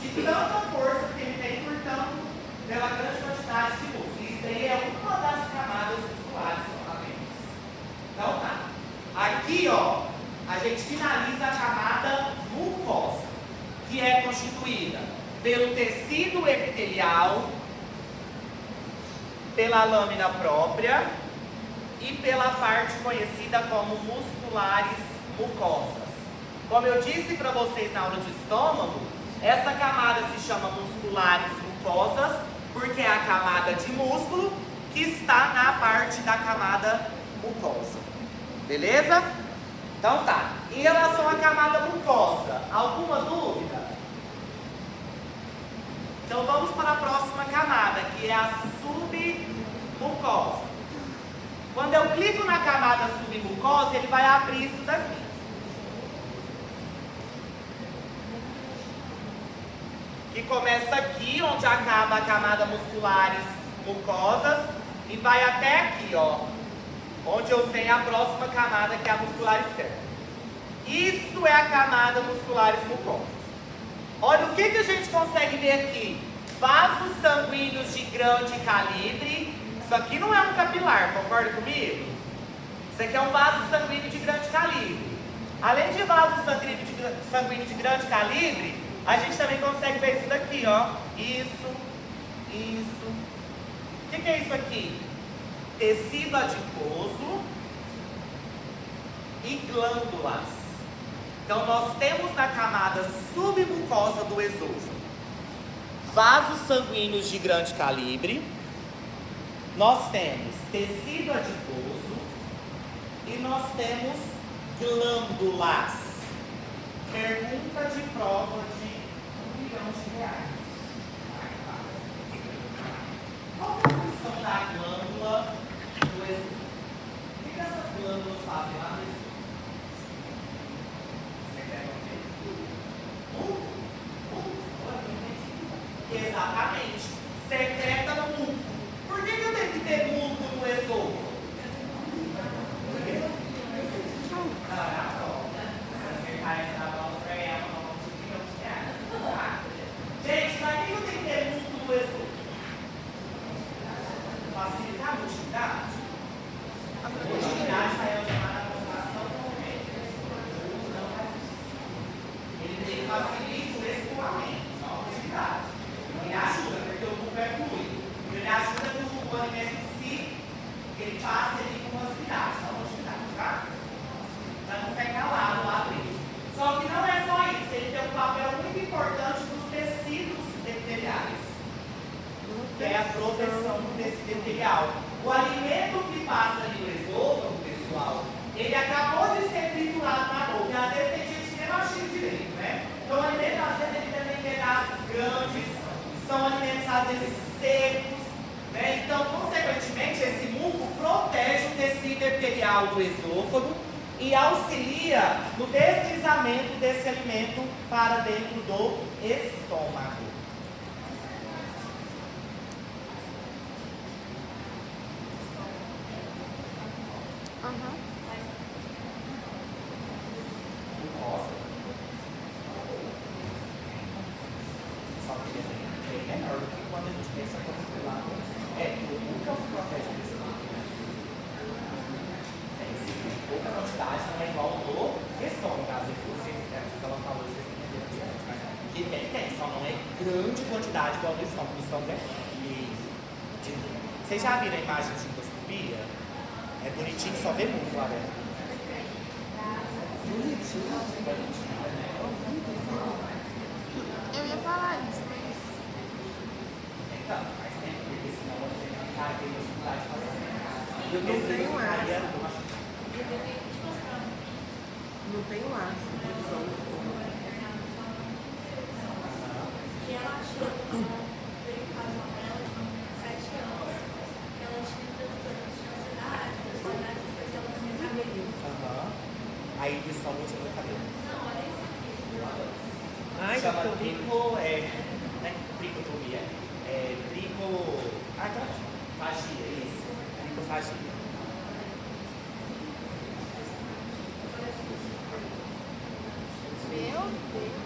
de tanta força que ele tem, portanto, pela grande quantidade de músculo. Isso aí é uma das camadas musculares apenas. Então tá. Aqui, ó, a gente finaliza a camada mucosa, que é constituída pelo tecido epitelial, pela lâmina própria e pela parte conhecida como musculares mucosas. Como eu disse para vocês na aula de estômago, essa camada se chama musculares mucosas porque é a camada de músculo que está na parte da camada mucosa. Beleza? Então tá. Em relação à camada mucosa, alguma dúvida? Então vamos para a próxima camada, que é a submucosa. Quando eu clico na camada submucosa, ele vai abrir isso daqui. Que começa aqui, onde acaba a camada musculares mucosas, e vai até aqui, ó, onde eu tenho a próxima camada, que é a muscular externa. Isso é a camada musculares mucosas. Olha o que a gente consegue ver aqui. Vasos sanguíneos de grande calibre. Isso aqui não é um capilar, concorda comigo? Isso aqui é um vaso sanguíneo de grande calibre. Além de vaso sanguíneo de grande calibre, a gente também consegue ver isso daqui, ó. Isso. O que é isso aqui? Tecido adiposo e glândulas. Então, nós temos na camada submucosa do esôfago vasos sanguíneos de grande calibre, nós temos tecido adiposo e nós temos glândulas. Pergunta de prova de R$1 milhão. Qual é a função da glândula do esôfago? O que essas glândulas fazem lá no esôfago? Exatamente. Secreta no muco. Por que eu tenho que ter muco no esôfago? Gente, para que eu tenho que ter muco no esôfago? Facilitar a motilidade? A motilidade está relacionada à contração com o meio. Não faz isso. Ele facilita o escoamento, não a motilidade. Ele ajuda, porque o muco é fluido. Ele ajuda que o alimento em si, ele passe ali com facilidade, não motilidade, tá? Para não ficar calado lá dentro. Só que não é só isso, ele tem um papel muito importante nos tecidos epiteliais, que é a proteção do tecido epitelial. O alimento que passa ali no esôfago, pessoal, ele acabou de ser triturado na boca, e às vezes tem gente que nem mastiga direito, né? Então o alimento, às vezes, ele também tem pedaços grandes, são alimentos às vezes secos, né? Então, consequentemente, esse muco protege o tecido epitelial do esôfago e auxilia no deslizamento desse alimento para dentro do estômago. Vocês já viram a imagem de endoscopia? É bonitinho, só vê muco lá dentro. Eu ia falar isso, mas Então, faz tempo, porque senão você não vai ter dificuldade de fazer. Eu não tenho Maria, ácido. Não tenho ácido. E ela achou que veio em casa dela com 7 anos. Ela tinha transtorno de ansiedade, depois ela tinha cabelo. Aí principalmente no cabelo. Não, olha isso aqui. Ai, Chama doutor. não é tricotomia, é tricofagia, isso. Tricofagia. meu Deus.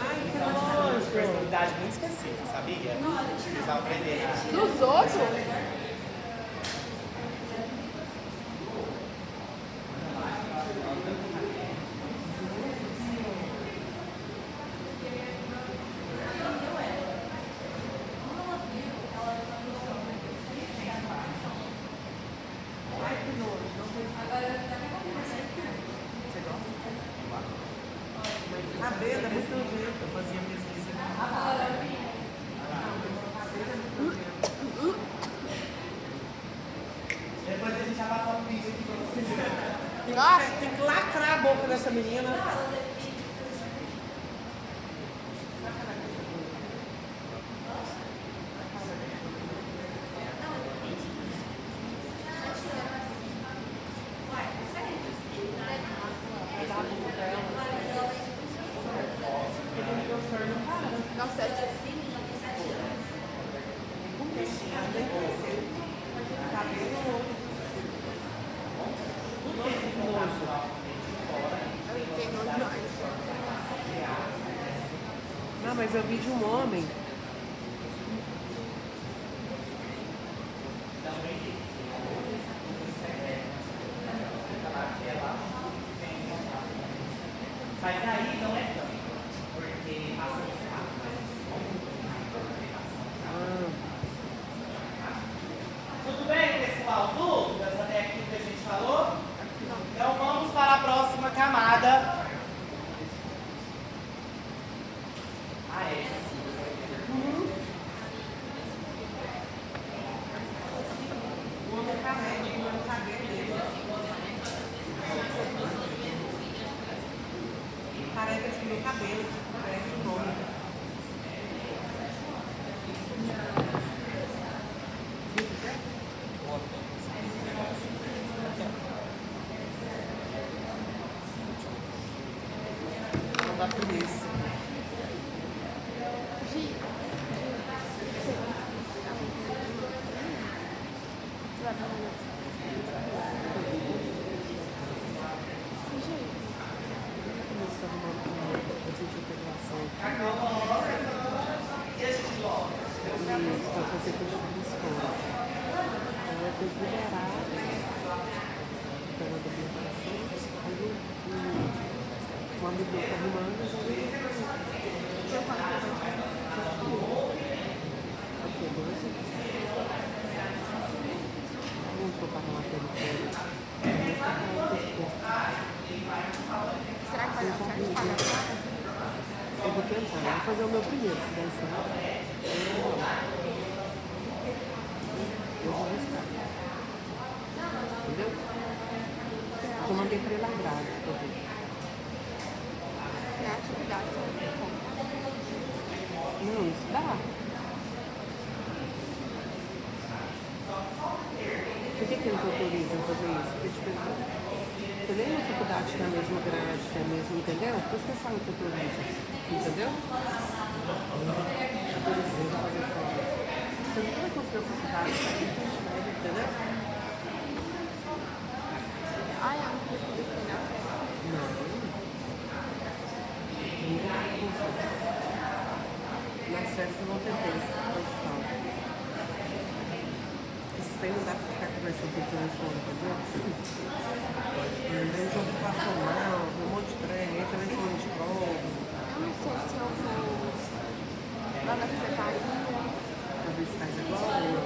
Ai, que Uma nojo. personalidade muito específica, sabia? Precisava aprender a... Dos outros? Ai, que nojo. Não tem. Você gosta? Cabelo é muito nojento. Eu fazia pesquisa. Depois a gente vai passar um vídeo aqui pra vocês. Nossa, Tem que lacrar a boca dessa menina. nossa, eu entendo demais. Não, mas eu vi de um homem. Mas aí não é tanto, porque passa muito rápido, Ah, Tudo bem, pessoal? Dúvidas até aqui que a gente falou? Então vamos para a próxima camada. Ah, é. o homem é careca, eu não sabia dele. Careca de meu cabelo, careca de nome. Não dá por isso. Gi, você vai falar isso? Gi, Começou a arrumar uma integração isso, para fazer curso de escola. Então eu fui liberada pela documentação, aí um amigo meu tá arrumando, mas aí aqui é 12. Vamos colocar uma matéria será que vai dar certo pagar agora? eu vou tentar, eu vou fazer o meu primeiro, se der certo. Eu vou arriscar. Entendeu? Eu mandei pra ele a grade pra ver. Você acha que dá certo? Não, isso dá. Por que eles autorizam fazer isso? Porque, tipo, você nem na faculdade tem a mesma grade, tem a mesma, entendeu? Por isso que eles falam que autorizam. Entendeu? Autorizando a fazer fora. Você não vai conseguir a faculdade, tá aí, entendeu? Ai, eu não queria fazer isso, não. Não. Nunca consegui. Na festa eu não tentei. Esses tem não dá pra ficar conversando por telefone, entendeu? passou mal, um monte de trem, aí também foi um de prova. Eu não sei se eu vou lá na secretaria. Pra ver se faz agora. Eu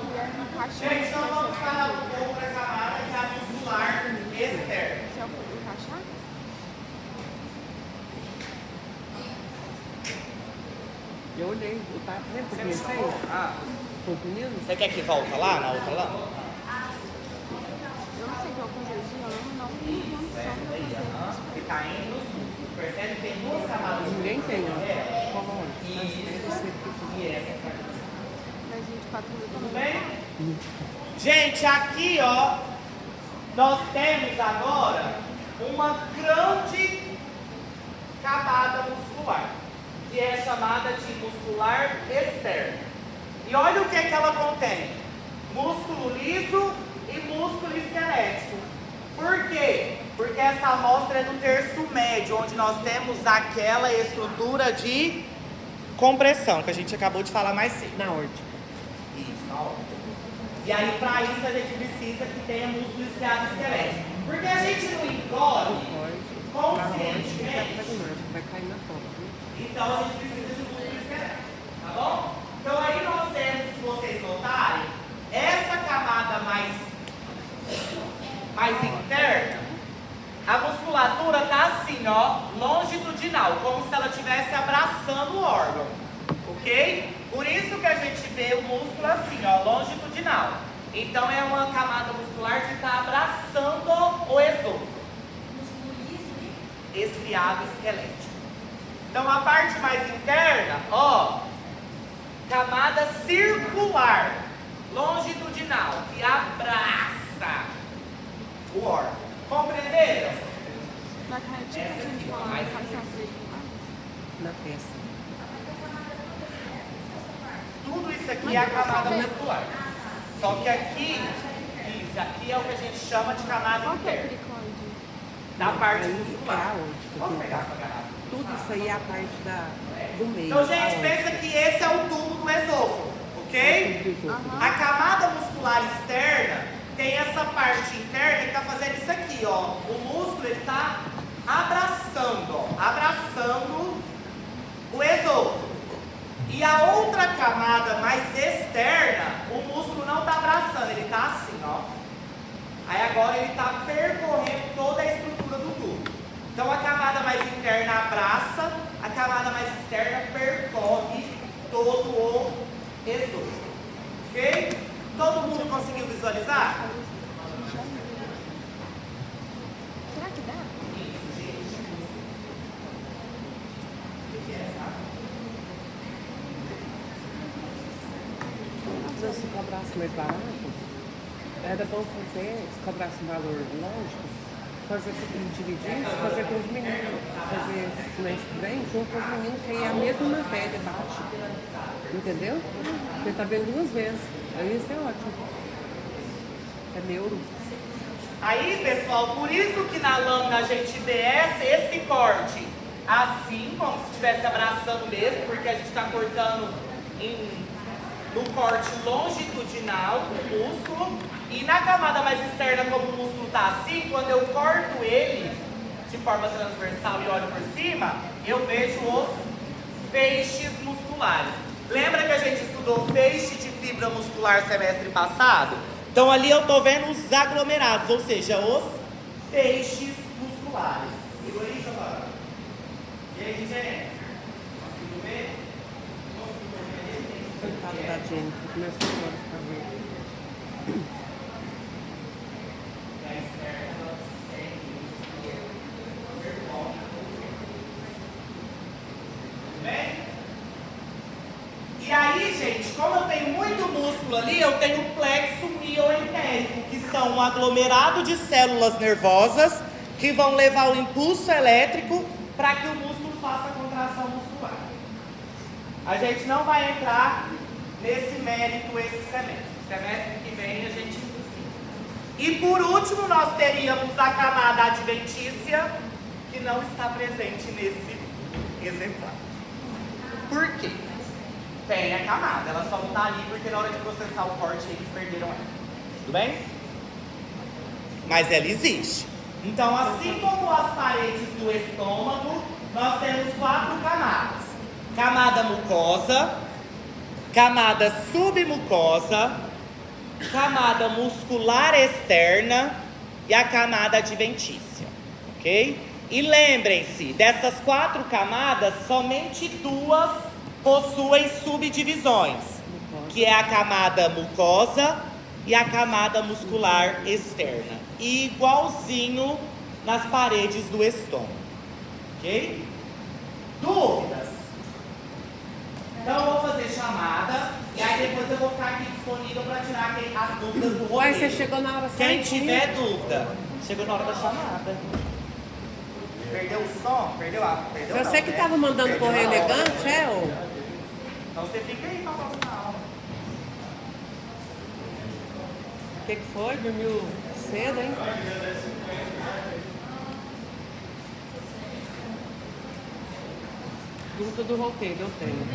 queria encaixar. Gente, então vamos falar um pouco da camada que é a muscular externa. Se eu for encaixar? Eu olhei, eu tava vendo que eu pensei com os meninos. Você quer que volta lá, na outra lá? Eu não sei o que eu vou fazer hoje, eu não tenho condição pra fazer isso. Que tá indo, percebe? Tem duas camadas. Ninguém tem, ó. Como onde? Nas férias, sempre que fizer. Das 24 horas Tudo também. bem? Gente, aqui ó, nós temos agora uma grande camada muscular, que é chamada de muscular externa. E olha o que ela contém: músculo liso e músculo esquelético. Por quê? Porque essa amostra é do terço médio, onde nós temos aquela estrutura de compressão, que a gente acabou de falar mais cedo. Na ordem. Isso, na ordem. E aí, para isso, a gente precisa que tenha músculo estriado esquelético. Porque a gente não engole conscientemente. Vai cair na prova, viu? Então, a gente precisa de músculo esquelético. Tá bom? Então, aí nós temos, se vocês notarem, essa camada mais interna, a musculatura tá assim, ó, longitudinal, como se ela estivesse abraçando o órgão. Ok? Por isso que a gente vê o músculo assim, ó, longitudinal. Então é uma camada muscular que está abraçando o esôfago. Músculo liso e Estriado esquelético. Então a parte mais interna, ó, camada circular, longitudinal, que abraça o órgão. Compreenderam? Na cartinha a gente fala quais são as leis. Na peça. Tudo isso aqui é a camada muscular. Só que aqui, isso aqui é o que a gente chama de camada Qual que é o interna, tricóide? da parte Aí, muscular. aonde? Posso pegar essa garrafa? Tudo isso aí é a parte do meio. Então, gente, aonde? pensa que esse é o tubo do esôfago, ok? Tudo isso. Aham. A camada muscular externa tem essa parte interna que está fazendo isso aqui, ó. O músculo, ele está abraçando, ó, abraçando o esôfago. E a outra camada mais externa, o músculo não está abraçando, ele está assim, ó. Aí agora ele está percorrendo toda a estrutura do tubo. Então a camada mais interna abraça, a camada mais externa percorre todo o esôfago. Ok? Todo mundo conseguiu visualizar? Será que dá? Se cobrasse mais barato, era bom fazer, se cobrasse um valor lógico, fazer dividir, fazer com os meninos, fazer esse mês que vem, junto com os meninos, que aí é a mesma matéria baixa. Entendeu? Porque tá vendo duas vezes. Aí isso é ótimo. É neuro. Aí, pessoal, por isso que na lâmina a gente vê esse corte assim, como se estivesse abraçando mesmo, porque a gente está cortando no corte longitudinal o músculo, e na camada mais externa, como o músculo está assim, quando eu corto ele de forma transversal e olho por cima, eu vejo os feixes musculares. Lembra que a gente estudou feixe de fibra muscular semestre passado? Então ali eu estou vendo os aglomerados, ou seja, os feixes musculares. Viu aí, Giovana? E aí, gente? Conseguiu ver? Coitado da Jenny, que começou agora a ficar verde. E a externa segue. Tudo bem? E aí, gente, como eu tenho muito músculo ali, eu tenho o plexo mioentérico, que são um aglomerado de células nervosas que vão levar o impulso elétrico para que o músculo faça a contração muscular. A gente não vai entrar nesse mérito esse semestre. Semestre que vem a gente ensina. E por último, nós teríamos a camada adventícia, que não está presente nesse exemplar. Por quê? Tem a camada, ela só não está ali porque na hora de processar o corte eles perderam ela. Tudo bem? Mas ela existe. Então, assim como as paredes do estômago, nós temos 4 camadas. Camada mucosa, camada submucosa, camada muscular externa e a camada adventícia, ok? E lembrem-se, dessas 4 camadas, somente 2 possuem subdivisões, que é a camada mucosa e a camada muscular externa, igualzinho nas paredes do estômago, ok? Dúvidas? Então eu vou fazer chamada e aí depois eu vou ficar aqui disponível para tirar as dúvidas do roteiro. Uai, você chegou na hora Quem certinha. tiver dúvida, chegou na hora da chamada. Perdeu o som? Perdeu a... Perdeu Você que tava mandando Perdeu correr na hora. elegante, é? Ô? Então você fica aí pra próxima aula. O que foi? Dormiu cedo, hein? Dúvida do roteiro, eu tenho.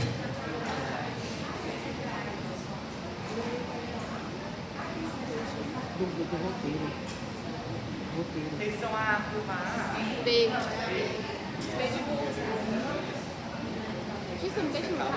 Dúvida do roteiro. Roteiro. Vocês são a turma A. B. B de bolsa. Isso, não deixa no carro?